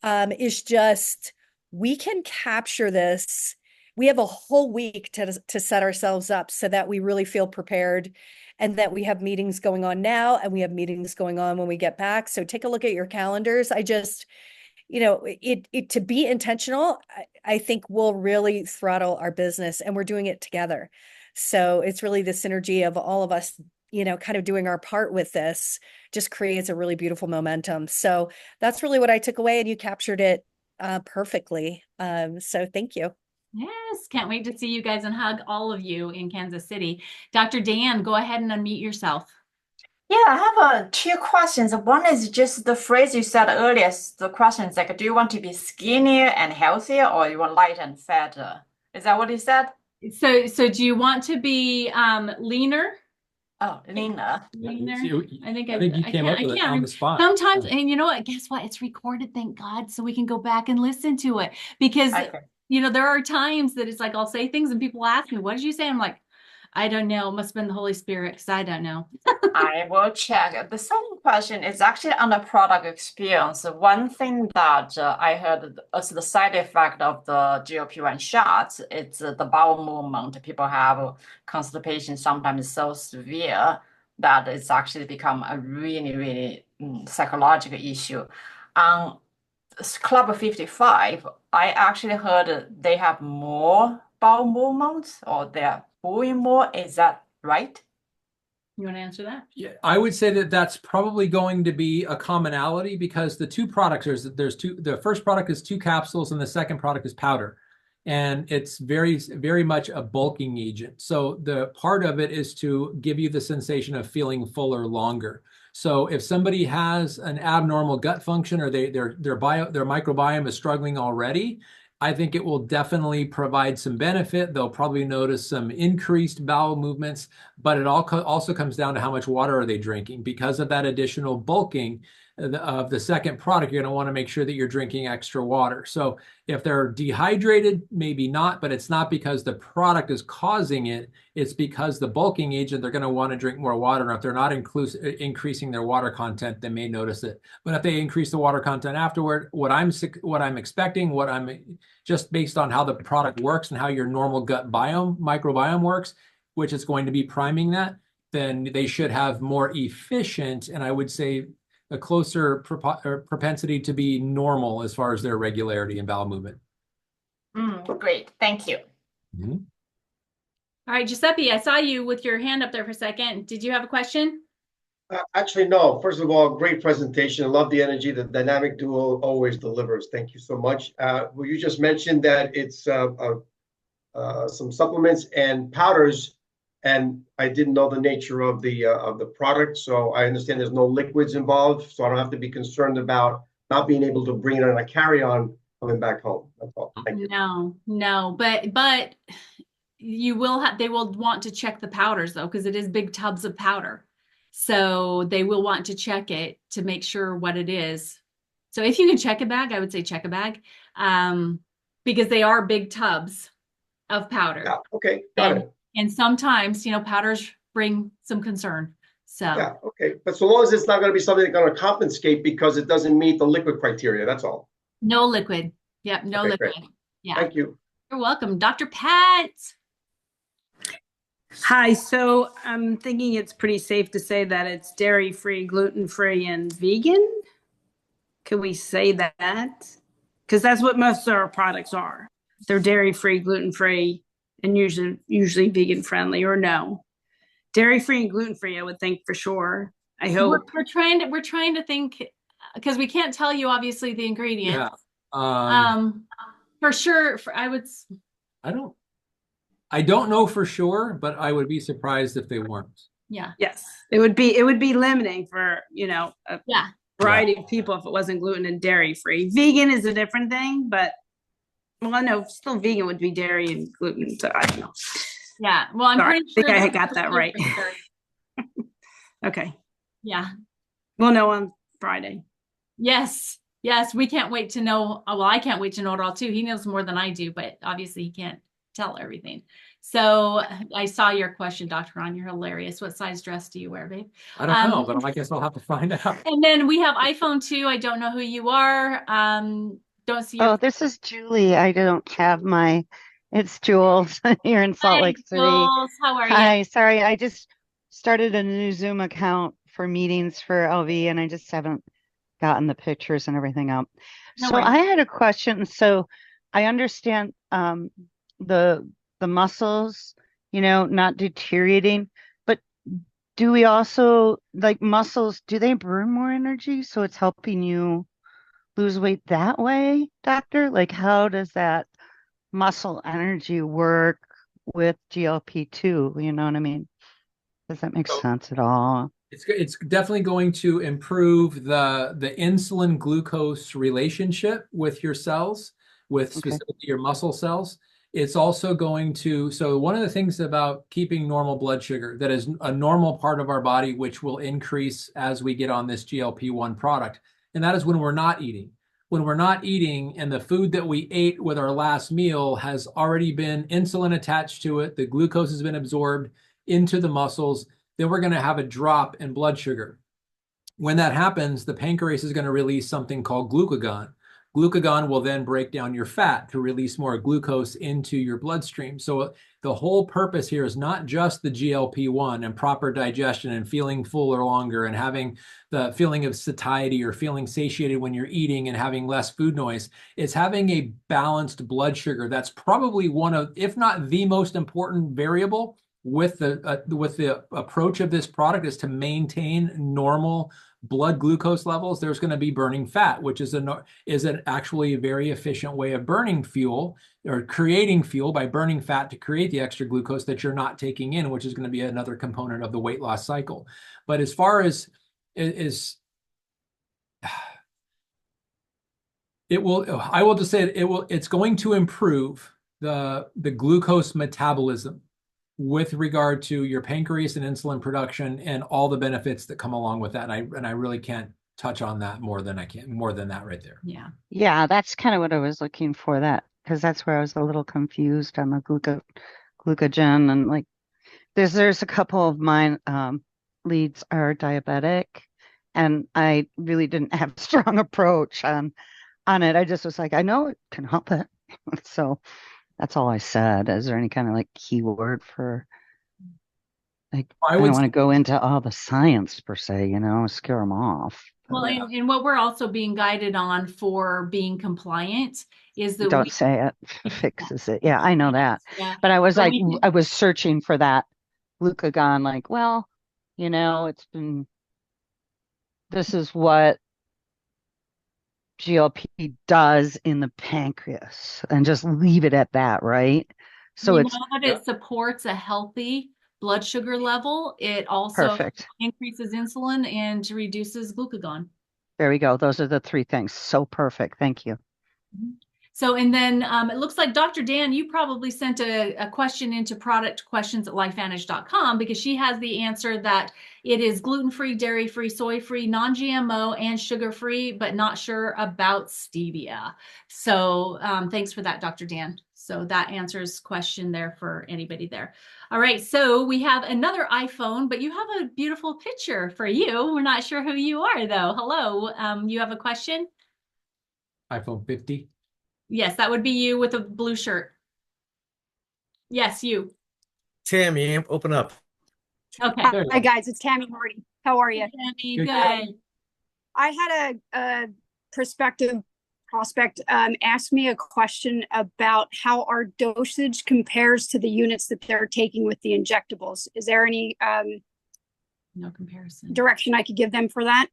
is just we can capture this. We have a whole week to set ourselves up so that we really feel prepared and that we have meetings going on now and we have meetings going on when we get back. So take a look at your calendars. I just, it to be intentional, I think will really throttle our business, and we're doing it together. So it's really the synergy of all of us, kind of doing our part with this just creates a really beautiful momentum. So that's really what I took away, and you captured it perfectly. So thank you. Yes, can't wait to see you guys and hug all of you in Kansas City. Dr. Dan, go ahead and unmute yourself. Yeah, I have two questions. One is just the phrase you said earlier. The question is like, do you want to be skinnier and healthier, or you want light and fatter? Is that what you said? So do you want to be leaner? Oh, leaner. I think you came up with it on the spot. Sometimes, and you know what? Guess what? It's recorded, thank God, so we can go back and listen to it. Because there are times that it's like I'll say things and people ask me, "What did you say?" I'm like, I don't know. It must have been the Holy Spirit, because I don't know. I will check. The second question is actually on the product experience. One thing that I heard as the side effect of the GLP-1 shots, it's the bowel movement. People have constipation, sometimes so severe that it's actually become a really, really psychological issue. On Club 55, I actually heard they have more bowel movements, or they're pooing more. Is that right? You want to answer that? Yeah, I would say that that's probably going to be a commonality, because the two products, there's two. The first product is 2 capsules and the second product is powder. And it's very, very much a bulking agent. So the part of it is to give you the sensation of feeling fuller longer. So if somebody has an abnormal gut function, or their microbiome is struggling already, I think it will definitely provide some benefit. They'll probably notice some increased bowel movements, but it also comes down to how much water are they drinking. Because of that additional bulking of the second product, you're going to want to make sure that you're drinking extra water. So if they're dehydrated, maybe not, but it's not because the product is causing it. It's because the bulking agent, they're going to want to drink more water. And if they're not increasing their water content, they may notice it. But if they increase the water content afterward, what I'm expecting, just based on how the product works and how your normal gut microbiome works, which is going to be priming that, then they should have more efficient, and I would say a closer propensity to be normal as far as their regularity and bowel movement. Great, thank you. Mm-hmm. All right, Giuseppe, I saw you with your hand up there for a second. Did you have a question? Actually, no. First of all, great presentation. I love the energy. The dynamic duo always delivers. Thank you so much. Well, you just mentioned that it's some supplements and powders, and I didn't know the nature of the product, so I understand there's no liquids involved, so I don't have to be concerned about not being able to bring it on a carry-on coming back home. That's all. Thank you. No, but you will they will want to check the powders though, because it is big tubs of powder. So they will want to check it to make sure what it is. So if you can check a bag, I would say check a bag, because they are big tubs of powder. Yeah, okay, got it. And sometimes, powders bring some concern. So yeah, okay. But so long as it's not going to be something that's going to confiscate because it doesn't meet the liquid criteria, that's all. No liquid. Yep, no liquid. Great. Yeah. Thank you. You're welcome. Dr. Pat. Hi, so I'm thinking it's pretty safe to say that it's dairy-free, gluten-free, and vegan. Can we say that? Because that's what most of our products are. They're dairy-free, gluten-free, and usually vegan-friendly, or no? Dairy-free and gluten-free, I would think for sure. I hope. We're trying to think, because we can't tell you obviously the ingredients. Yeah. For sure, I don't know for sure, but I would be surprised if they weren't. Yeah. Yes, it would be limiting for a variety of people if it wasn't gluten and dairy free. Vegan is a different thing, but well, no, still vegan would be dairy and gluten. So I don't know. Yeah. Well, I'm Sorry, pretty sure I think I that- got that right. Okay. Yeah. We'll know on Friday. Yes. Yes. We can't wait to know. Well, I can't wait to know it all too. He knows more than I do, but obviously he can't tell everything. So I saw your question, Dr. Ron. You're hilarious. What size dress do you wear, babe? I don't know, but I guess I'll have to find out. And then we have iPhone 2. I don't know who you are. Don't see your Oh, this is Julie. I don't have my, it's Jules here in Salt Hi, Lake City. Jules. How are you? Hi, sorry, I just started a new Zoom account for meetings for LV and I just haven't gotten the pictures and everything up. No So worries. I had a question. So I understand the muscles, not deteriorating, but do we also like muscles, do they burn more energy? So it's helping you lose weight that way, doctor? Like how does that muscle energy work with GLP-2? You know what I mean? Does that make So- sense at all? It's definitely going to improve the insulin glucose relationship with your cells, with Okay. specifically your muscle cells. It's also going to, so one of the things about keeping normal blood sugar, that is a normal part of our body, which will increase as we get on this GLP-1 product, and that is when we're not eating. When we're not eating and the food that we ate with our last meal has already been insulin attached to it, the glucose has been absorbed into the muscles, then we're going to have a drop in blood sugar. When that happens, the pancreas is going to release something called glucagon. Glucagon will then break down your fat to release more glucose into your bloodstream. So the whole purpose here is not just the GLP-1 and proper digestion and feeling fuller longer and having the feeling of satiety or feeling satiated when you're eating and having less food noise. It's having a balanced blood sugar. That's probably one of, if not the most important variable with the approach of this product, is to maintain normal blood glucose levels. There's going to be burning fat, which is an actually a very efficient way of burning fuel or creating fuel by burning fat to create the extra glucose that you're not taking in, which is going to be another component of the weight loss cycle. But as far as it will, I will just say it's going to improve the glucose metabolism with regard to your pancreas and insulin production and all the benefits that come along with that. And I really can't touch on that more than that right there. Yeah. Yeah, that's kind of what I was looking for, that because that's where I was a little confused on the glucagon, and like there's a couple of mine leads are diabetic, and I really didn't have a strong approach on it. I just was like, I know it can help it. So that's all I said. Is there any kind of like keyword for, like, I don't want to go into all the science per se, scare them off. Well, and what we're also being guided on for being compliant is that Don't say it fixes it. Yeah, I know that. Yeah. But I was But like, we can- I was searching for that glucagon, like, well, this is what GLP does in the pancreas, and just leave it at that, right? So we it's know that it supports a healthy blood sugar level. It also perfect. increases insulin and reduces glucagon. There we go. Those are the three things. So perfect. Thank you. So, and then it looks like Dr. Dan, you probably sent a question into productquestions@lifevantage.com, because she has the answer that it is gluten-free, dairy-free, soy-free, non-GMO, and sugar-free, but not sure about stevia. So thanks for that, Dr. Dan. So that answers question there for anybody there. All right, so we have another iPhone, but you have a beautiful picture for you. We're not sure who you are, though. Hello, you have a question? iPhone 50. Yes, that would be you with a blue shirt. Yes, you. Tammy, open up. Okay. There you Hi go. guys, it's Tammy Hardy. How are you? Tammy, Good. good. I had a prospect ask me a question about how our dosage compares to the units that they're taking with the injectables. Is there any No comparison. direction I could give them for that?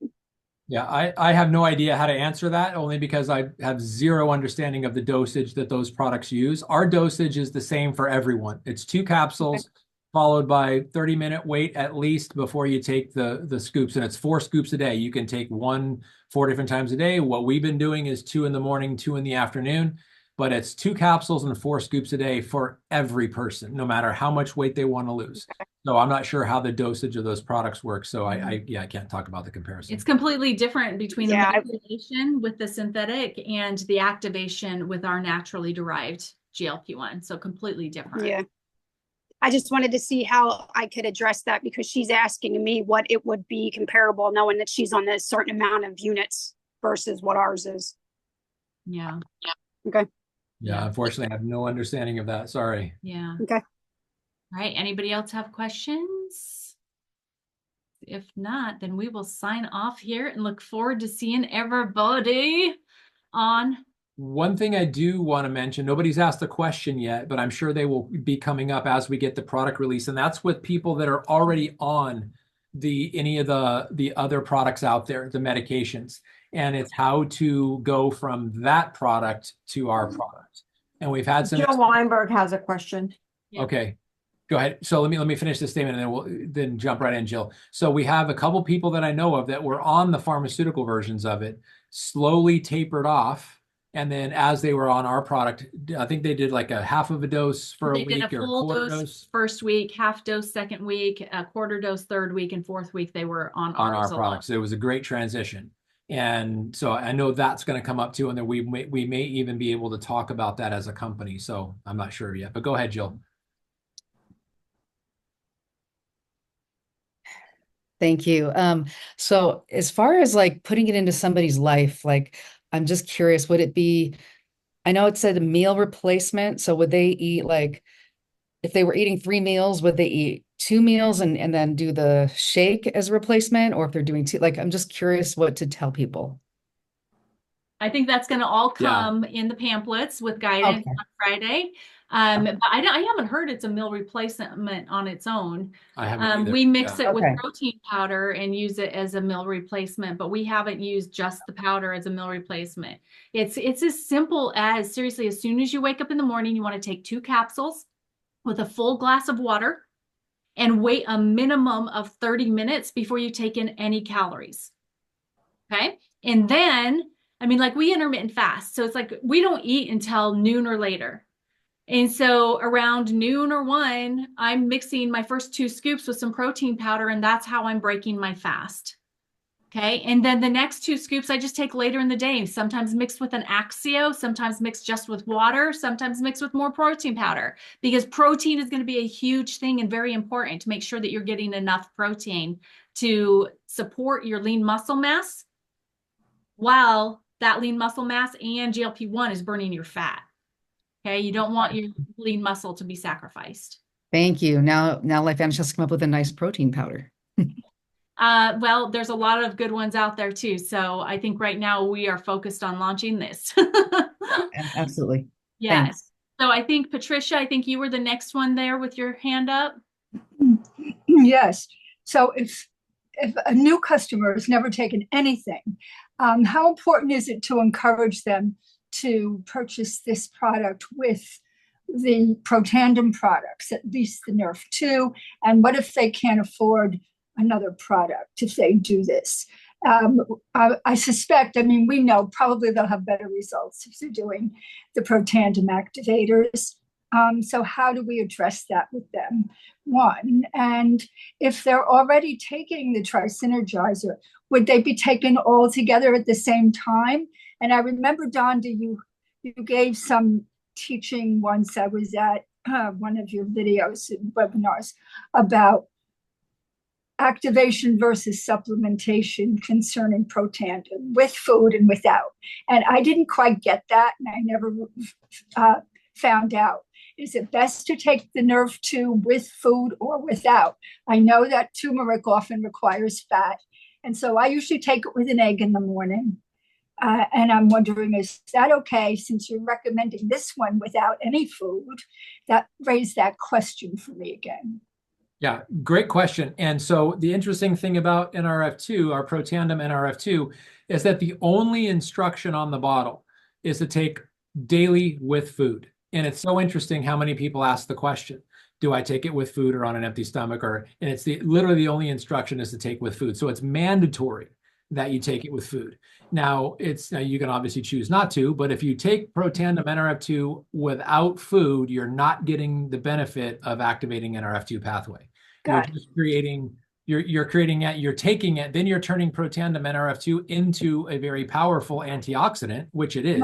Yeah, I have no idea how to answer that, only because I have zero understanding of the dosage that those products use. Our dosage is the same for everyone. It's 2 capsules followed by 30-minute wait at least before you take the scoops, and it's 4 scoops a day. You can take 1 4 different times a day. What we've been doing is 2 in the morning, 2 in the afternoon. but it's 2 capsules and 4 scoops a day for every person, no matter how much weight they want to lose. So I'm not sure how the dosage of those products work. So I can't talk about the comparison. It's completely different between the Yeah, manipulation with the synthetic and the activation with our naturally derived GLP-1. So completely different. Yeah. I just wanted to see how I could address that because she's asking me what it would be comparable, knowing that she's on a certain amount of units versus what ours is. Yeah. Okay. Yeah, unfortunately, I have no understanding of that. Sorry. Yeah. Okay. All right. Anybody else have questions? If not, then we will sign off here and look forward to seeing everybody on. One thing I do want to mention, nobody's asked a question yet, but I'm sure they will be coming up as we get the product release. And that's with people that are already on any of the other products out there, the medications. And it's how to go from that product to our product. And we've had some. Jill Weinberg has a question. Yeah. Okay, go ahead. So let me finish this statement and then we'll jump right in, Jill. So we have a couple people that I know of that were on the pharmaceutical versions of it, slowly tapered off. And then as they were on our product, I think they did like a half of a dose for a They did week a or a full quarter dose first week, half dose second week, a quarter dose third week, and fourth week they were on our ours alone. products. It was a great transition. And so I know that's going to come up too, and then we may even be able to talk about that as a company. So I'm not sure yet, but go ahead, Jill. Thank you. So as far as like putting it into somebody's life, like I'm just curious, would it be, I know it said a meal replacement. So would they eat like, if they were eating 3 meals, would they eat 2 meals and then do the shake as a replacement? Or if they're doing 2, like, I'm just curious what to tell people. I think that's going to all Yeah. come in the pamphlets with guidance on Friday. But I haven't heard it's a meal replacement on its own. I haven't either. We mix Yeah. it with Okay. protein powder and use it as a meal replacement, but we haven't used just the powder as a meal replacement. It's as simple as, seriously, as soon as you wake up in the morning, you want to take 2 capsules with a full glass of water and wait a minimum of 30 minutes before you take in any calories. Okay. And then, I mean, like we intermittent fast. So it's like we don't eat until noon or later. And so around noon or 1, I'm mixing my first 2 scoops with some protein powder, and that's how I'm breaking my fast. Okay. And then the next 2 scoops I just take later in the day, sometimes mixed with an Axio, sometimes mixed just with water, sometimes mixed with more protein powder, because protein is going to be a huge thing and very important to make sure that you're getting enough protein to support your lean muscle mass while that lean muscle mass and GLP-1 is burning your fat. Okay. You don't want your lean muscle to be sacrificed. Thank you. Now LifeVantage has come up with a nice protein powder. Well, there's a lot of good ones out there too. So I think right now we are focused on launching this. Absolutely. Yes. Thanks. So I think Patricia, I think you were the next one there with your hand up. Yes. So if a new customer has never taken anything, how important is it to encourage them to purchase this product with the Protandim products, at least the Nerf 2? And what if they can't afford another product if they do this? I suspect, I mean, we know probably they'll have better results if they're doing the Protandim activators. So how do we address that with them? One, and if they're already taking the Tri-Synergizer, would they be taken all together at the same time? And I remember, Donda, you gave some teaching once. I was at one of your videos, webinars, about activation versus supplementation concerning Protandim with food and without. And I didn't quite get that, and I never found out. Is it best to take the Nerve 2 with food or without? I know that turmeric often requires fat, and so I usually take it with an egg in the morning. And I'm wondering, is that okay, since you're recommending this one without any food? That raised that question for me again. Yeah, great question. And so the interesting thing about NRF2, our Protandim NRF2, is that the only instruction on the bottle is to take daily with food. And it's so interesting how many people ask the question, do I take it with food or on an empty stomach? And it's literally the only instruction is to take with food. So it's mandatory that you take it with food. Now, you can obviously choose not to, but if you take Protandim Nrf2 without food, you're not getting the benefit of activating Nrf2 pathway. You're just creating, you're taking it, then you're turning Protandim Nrf2 into a very powerful antioxidant, which it is.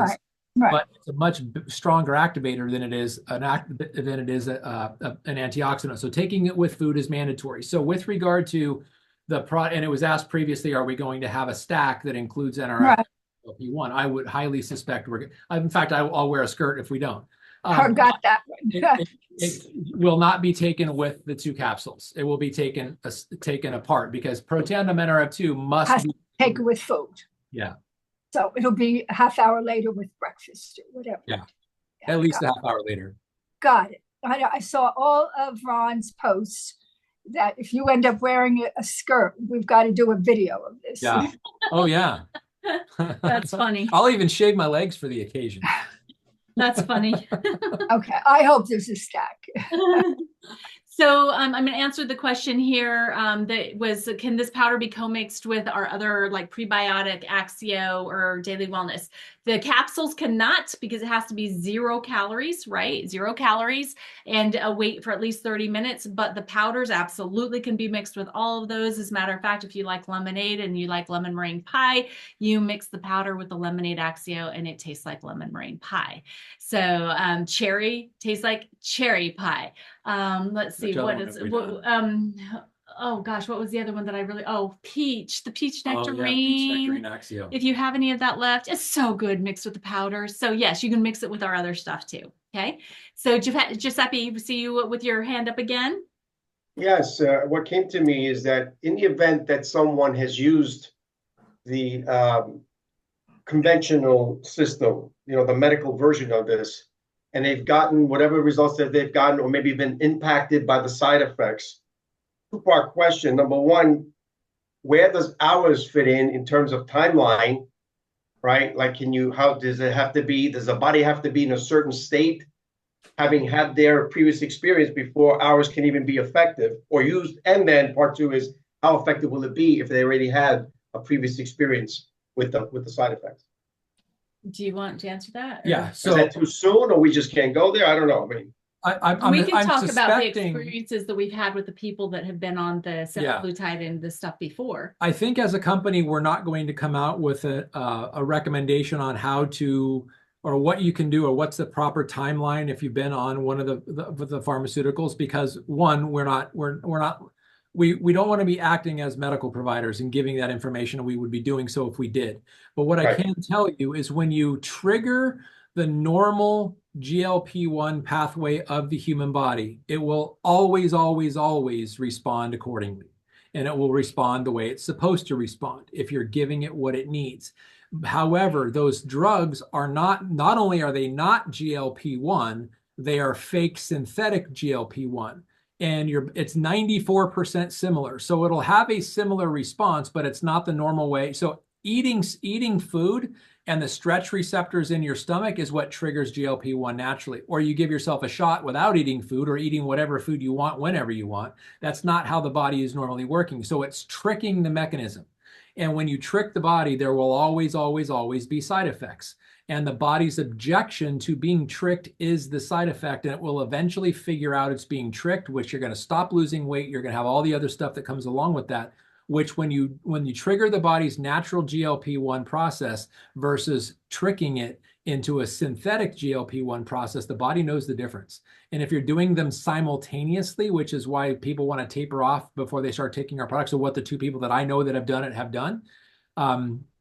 Right. But it's a much stronger activator than it is an antioxidant. So taking it with food is mandatory. So with regard to and it was asked previously, are we going to have a stack that includes NRF1? I would highly suspect in fact, I'll wear a skirt if we don't. Got that one. It will not be taken with the 2 capsules. It will be taken apart because Protandim Nrf2 must be taken with food. Yeah. So it'll be a half hour later with breakfast or whatever. Yeah. At least a half hour later. Got it. I saw all of Ron's posts that if you end up wearing a skirt, we've got to do a video of this. Yeah. Oh, yeah. That's funny. I'll even shave my legs for the occasion. That's funny. Okay. I hope there's a stack. So I'm going to answer the question here that was, can this powder be co-mixed with our other like prebiotic, Axio, or Daily Wellness? The capsules cannot, because it has to be 0 calories, right? 0 calories, and wait for at least 30 minutes. But the powders absolutely can be mixed with all of those. As a matter of fact, if you like lemonade and you like lemon meringue pie, you mix the powder with the lemonade Axio and it tastes like lemon meringue pie. So cherry tastes like cherry pie. Let's see, oh gosh, what was the other one that I really, peach, the peach nectarine. Peach nectarine Axio. If you have any of that left, it's so good mixed with the powder. So yes, you can mix it with our other stuff too. Okay. So Giuseppe, see you with your hand up again. Yes. What came to me is that in the event that someone has used the conventional system, the medical version of this, and they've gotten whatever results that they've gotten, or maybe been impacted by the side effects. 2-part question. Number one, where does ours fit in terms of timeline, right? Like, how does it have to be? Does the body have to be in a certain state, having had their previous experience before ours can even be effective or used? And then part 2 is, how effective will it be if they already had a previous experience with the side effects? Do you want to answer that? Yeah. So is that too soon, or we just can't go there? I don't know. I mean, we can talk about the experiences that we've had with the people that have been on the semaglutide and the stuff before. I think as a company, we're not going to come out with a recommendation on how to, or what you can do, or what's the proper timeline if you've been on one of the pharmaceuticals, because one, we don't want to be acting as medical providers and giving that information, and we would be doing so if we did. But what I can tell you is when you trigger the normal GLP-1 pathway of the human body, it will always, always, always respond accordingly. And it will respond the way it's supposed to respond if you're giving it what it needs. However, those drugs are not only are they not GLP-1, they are fake synthetic GLP-1. And it's 94% similar. So it'll have a similar response, but it's not the normal way. So eating food and the stretch receptors in your stomach is what triggers GLP-1 naturally. Or you give yourself a shot without eating food, or eating whatever food you want whenever you want. That's not how the body is normally working. So it's tricking the mechanism. And when you trick the body, there will always, always, always be side effects. And the body's objection to being tricked is the side effect, and it will eventually figure out it's being tricked, which you're going to stop losing weight. You're going to have all the other stuff that comes along with that, which when you trigger the body's natural GLP-1 process versus tricking it into a synthetic GLP-1 process, the body knows the difference. And if you're doing them simultaneously, which is why people want to taper off before they start taking our products, so what the 2 people that I know that have done it have done,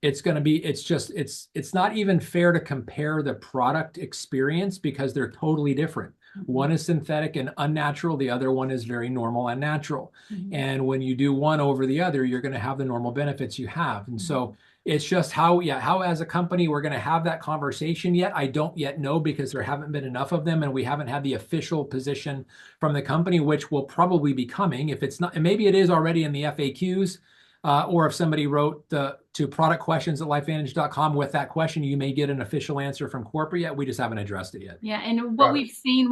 it's not even fair to compare the product experience, because they're totally different. One is synthetic and unnatural. The other one is very normal and natural. And when you do one over the other, you're going to have the normal benefits you have. And so it's just how as a company, we're going to have that conversation yet. I don't yet know, because there haven't been enough of them, and we haven't had the official position from the company, which will probably be coming. If it's not, and maybe it is already in the FAQs. or if somebody wrote to productquestions@lifevantage.com with that question, you may get an official answer from corporate yet. We just haven't addressed it yet. Yeah, and what we've seen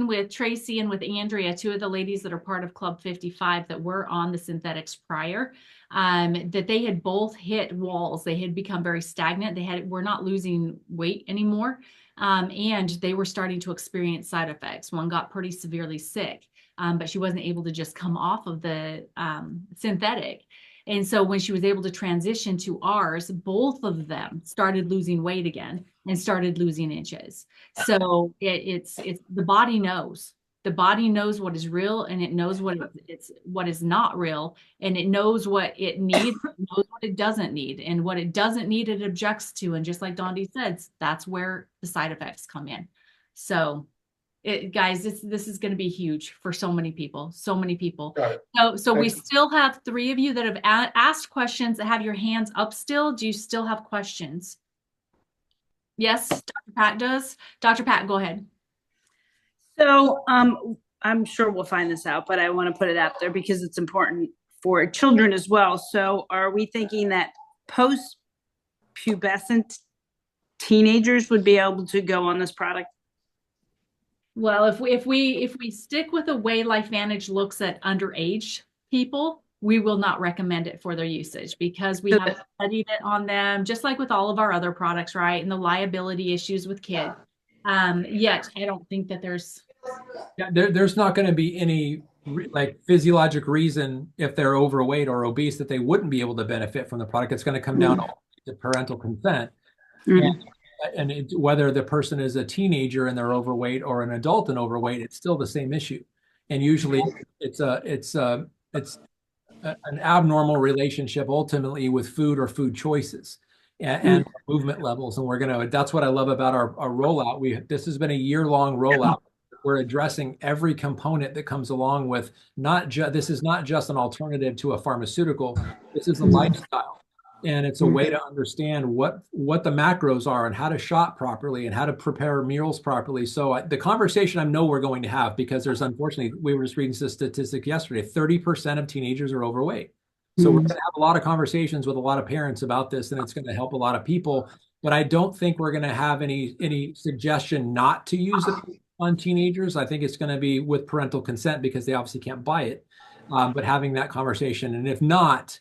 with Tracy and with Andrea, two of the ladies that are part of Club 55 that were on the synthetics prior, that they had both hit walls. They had become very stagnant. Were not losing weight anymore. And they were starting to experience side effects. One got pretty severely sick, but she wasn't able to just come off of the synthetic. And so when she was able to transition to ours, both of them started losing weight again and started losing inches. So it's the body knows. The body knows what is real, and it knows what is not real, and it knows what it needs, it knows what it doesn't need, and what it doesn't need, it objects to. And just like Dondi said, that's where the side effects come in. So, guys, this is going to be huge for so many people, so many people. So we still have 3 of you that have asked questions that have your hands up still. Do you still have questions? Yes, Dr. Pat does. Dr. Pat, go ahead. So I'm sure we'll find this out, but I want to put it out there because it's important for children as well. So are we thinking that post-pubescent teenagers would be able to go on this product? Well, if we stick with the way LifeVantage looks at underage people, we will not recommend it for their usage because we have studied it on them, just like with all of our other products, right? And the liability issues with kids. Yet I don't think that there's not going to be any like physiologic reason if they're overweight or obese that they wouldn't be able to benefit from the product. It's going to come down to parental consent. And whether the person is a teenager and they're overweight or an adult and overweight, it's still the same issue. And usually it's an abnormal relationship ultimately with food or food choices and movement levels. And that's what I love about our rollout. This has been a year-long rollout. We're addressing every component that comes along with this is not just an alternative to a pharmaceutical. This is a lifestyle. And it's a way to understand what the macros are and how to shop properly and how to prepare meals properly. So the conversation I know we're going to have, because unfortunately, we were just reading the statistic yesterday, 30% of teenagers are overweight. So we're going to have a lot of conversations with a lot of parents about this, and it's going to help a lot of people. But I don't think we're going to have any suggestion not to use it on teenagers. I think it's going to be with parental consent because they obviously can't buy it. But having that conversation, and if not,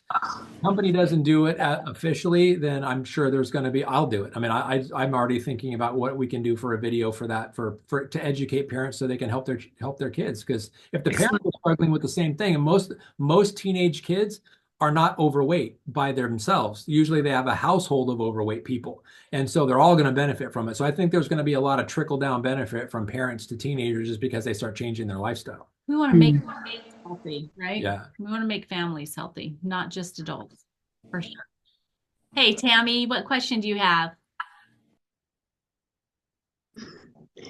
company doesn't do it officially, then I'm sure there's going to be. I'll do it. I mean, I'm already thinking about what we can do for a video for that, for to educate parents so they can help their kids. Because if the parents are struggling with the same thing, and most teenage kids are not overweight by themselves. Usually they have a household of overweight people. And so they're all going to benefit from it. So I think there's going to be a lot of trickle down benefit from parents to teenagers just because they start changing their lifestyle. We want to make families healthy, right? Yeah. We want to make families healthy, not just adults, for sure. Hey, Tammy, what question do you have?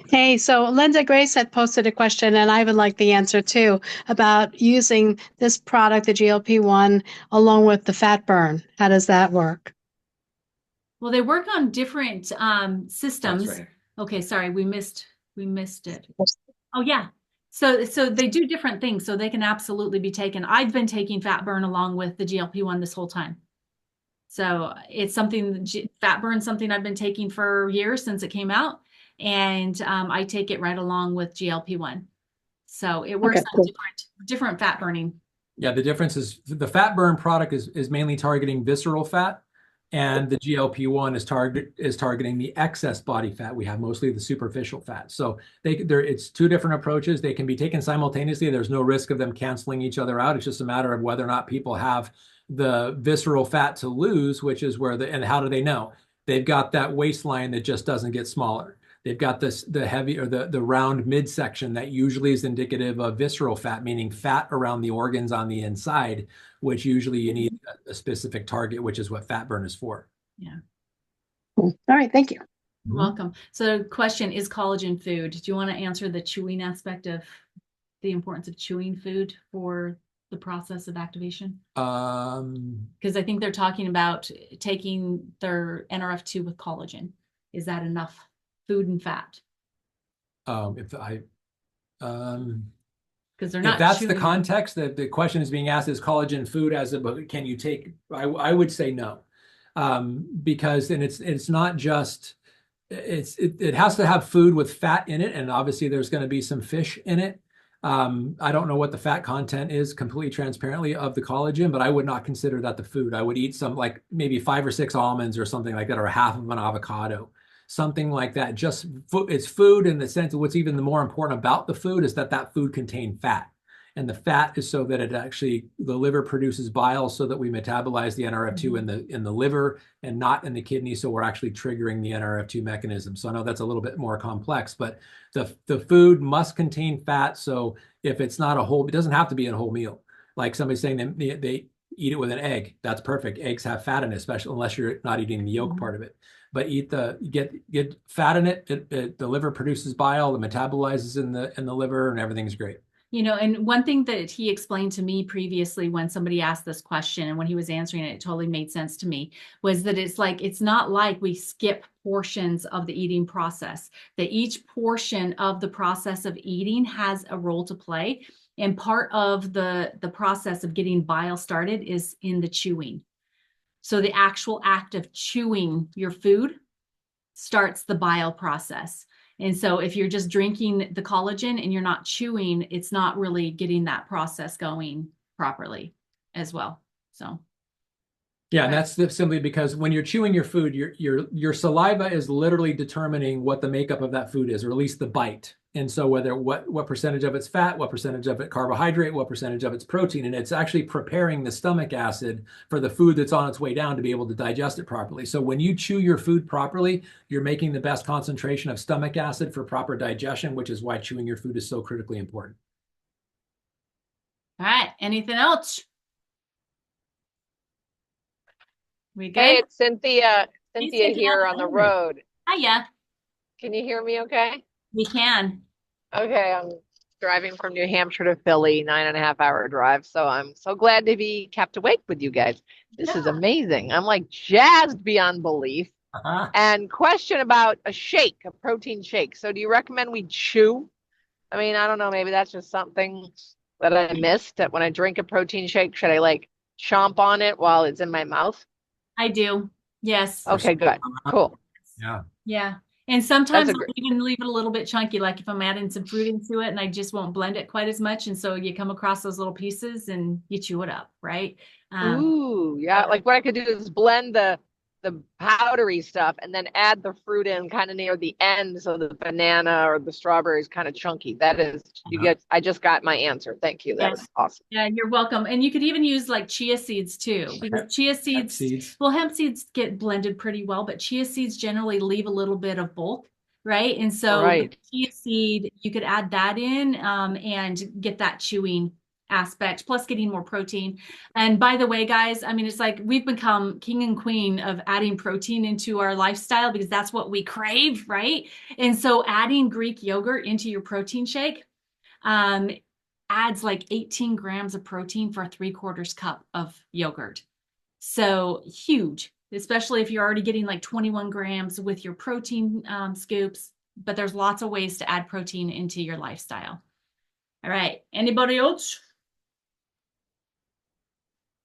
Hey, so Linda Grace had posted a question, and I would like the answer too, about using this product, the GLP-1, along with the fat burn. How does that work? Well, they work on different systems. That's right. Okay, sorry, we missed it. Oh yeah. So they do different things, so they can absolutely be taken. I've been taking fat burn along with the GLP-1 this whole time. So it's something, fat burn, something I've been taking for years since it came out. And I take it right along with GLP-1. So it works on different fat burning. Yeah, the difference is the fat burn product is mainly targeting visceral fat, and the GLP-1 is targeting the excess body fat. We have mostly the superficial fat. So it's 2 different approaches. They can be taken simultaneously. There's no risk of them canceling each other out. It's just a matter of whether or not people have the visceral fat to lose, which is and how do they know? They've got that waistline that just doesn't get smaller. They've got the heavy or the round midsection that usually is indicative of visceral fat, meaning fat around the organs on the inside, which usually you need a specific target, which is what fat burn is for. Yeah. All right, thank you. You're welcome. So question, is collagen food? Do you want to answer the chewing aspect of the importance of chewing food for the process of activation? Because I think they're talking about taking their NRF2 with collagen. Is that enough food and fat? because they're If not that's the chewing. context that the question is being asked, is collagen food can you take? I would say no, because then it's not just it has to have food with fat in it, and obviously there's going to be some fish in it. I don't know what the fat content is completely transparently of the collagen, but I would not consider that the food. I would eat some like maybe 5 or 6 almonds or something like that, or half of an avocado, something like that. Just it's food in the sense of what's even the more important about the food is that that food contained fat. And the fat is so that it actually, the liver produces bile so that we metabolize the NRF2 in the liver and not in the kidney. So we're actually triggering the NRF2 mechanism. So I know that's a little bit more complex, but the food must contain fat. So if it's not a whole, it doesn't have to be a whole meal. Like somebody's saying they eat it with an egg. That's perfect. Eggs have fat in it, especially unless you're not eating the yolk part of it. But get fat in it. The liver produces bile, it metabolizes in the liver, and everything's great. You know, and one thing that he explained to me previously when somebody asked this question and when he was answering it, it totally made sense to me, was that it's not like we skip portions of the eating process, that each portion of the process of eating has a role to play. And part of the process of getting bile started is in the chewing. So the actual act of chewing your food starts the bile process. And so if you're just drinking the collagen and you're not chewing, it's not really getting that process going properly as well. So yeah, and that's simply because when you're chewing your food, your saliva is literally determining what the makeup of that food is, or at least the bite. And so what percentage of it's fat, what percentage of it carbohydrate, what percentage of it's protein, and it's actually preparing the stomach acid for the food that's on its way down to be able to digest it properly. So when you chew your food properly, you're making the best concentration of stomach acid for proper digestion, which is why chewing your food is so critically important. all right, anything else? We good? Hey, it's Cynthia. Cynthia Cynthia. here on the road. Hiya. Can you hear me okay? We can. Okay, I'm driving from New Hampshire to Philly, 9.5-hour drive. So I'm so glad to be kept awake with you guys. This is amazing. I'm like jazzed beyond belief. And question about a shake, a protein shake. So do you recommend we chew? I mean, I don't know, maybe that's just something that I missed, that when I drink a protein shake, should I like chomp on it while it's in my mouth? I do. Yes. Okay, good. Cool. Yeah. Yeah. And sometimes That's I'll even leave it a little bit chunky, like if I'm adding some fruit into it and I just won't blend it quite as much. And so you come across those little pieces and you chew it up, right? Ooh, yeah. Like what I could do is blend the powdery stuff and then add the fruit in kind of near the end, so the banana or the strawberry is kind of chunky. That is, I just got my answer. Thank you. That was awesome. Yeah, you're welcome. And you could even use like chia seeds too, because chia seeds, well, hemp seeds get blended pretty well, but chia seeds generally leave a little bit of bulk, right? And so the chia seed, you could add that in and get that chewing aspect, plus getting more protein. And by the way, guys, I mean, it's like we've become king and queen of adding protein into our lifestyle because that's what we crave, right? And so adding Greek yogurt into your protein shake adds like 18 grams of protein for a 3/4 cup of yogurt. So huge, especially if you're already getting like 21 grams with your protein scoops, but there's lots of ways to add protein into your lifestyle. All right, anybody else?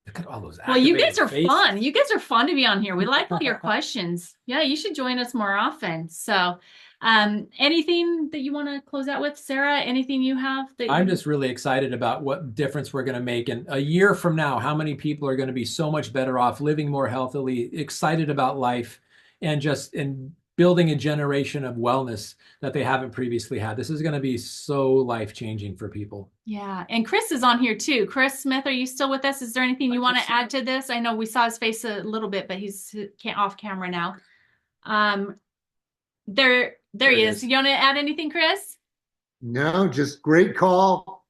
Look at all those. Well, you guys are faces. fun. You guys are fun to be on here. We like all your questions. Yeah, you should join us more often. So anything that you want to close out with, Sarah? Anything you have? I'm just really excited about what difference we're going to make. And a year from now, how many people are going to be so much better off, living more healthily, excited about life, and just building a generation of wellness that they haven't previously had. This is going to be so life-changing for people. Yeah. And Chris is on here too. Chris Smith, are you still with us? Is there anything you want to add to this? I know we saw his face a little bit, but he's off camera now. There he is. You want to add anything, Chris? No, just great call.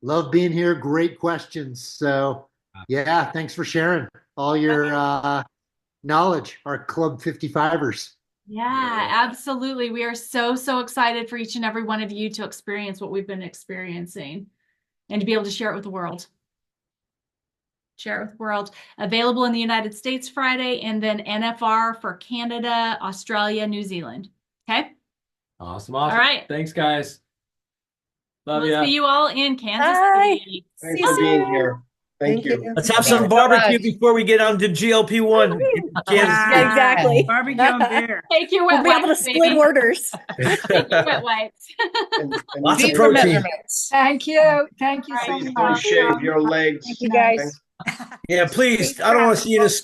Love being here. Great questions. So yeah, thanks for sharing all your knowledge, our Club 55ers. Yeah, absolutely. We are so excited for each and every one of you to experience what we've been experiencing and to be able to share it with the world. Share it with the world. Available in the United States Friday, and then NFR for Canada, Australia, New Zealand. Okay? Awesome. All right. Thanks, guys. Love We'll ya. see you all in Kansas Bye. City. Thanks See for you being soon. here. Thank you. Let's have some Thank you so barbecue much. before we get on to GLP-1. Kansas City. Yeah, exactly. Barbecue and beer. Take your We'll wet be able to wipes, split baby. orders. Take your wet wipes. And Lots of Feet for protein. measurements. Thank you. Thank you so please much. don't shave your legs. Thank you, guys. Thanks. Yeah, please. I don't want to see you in a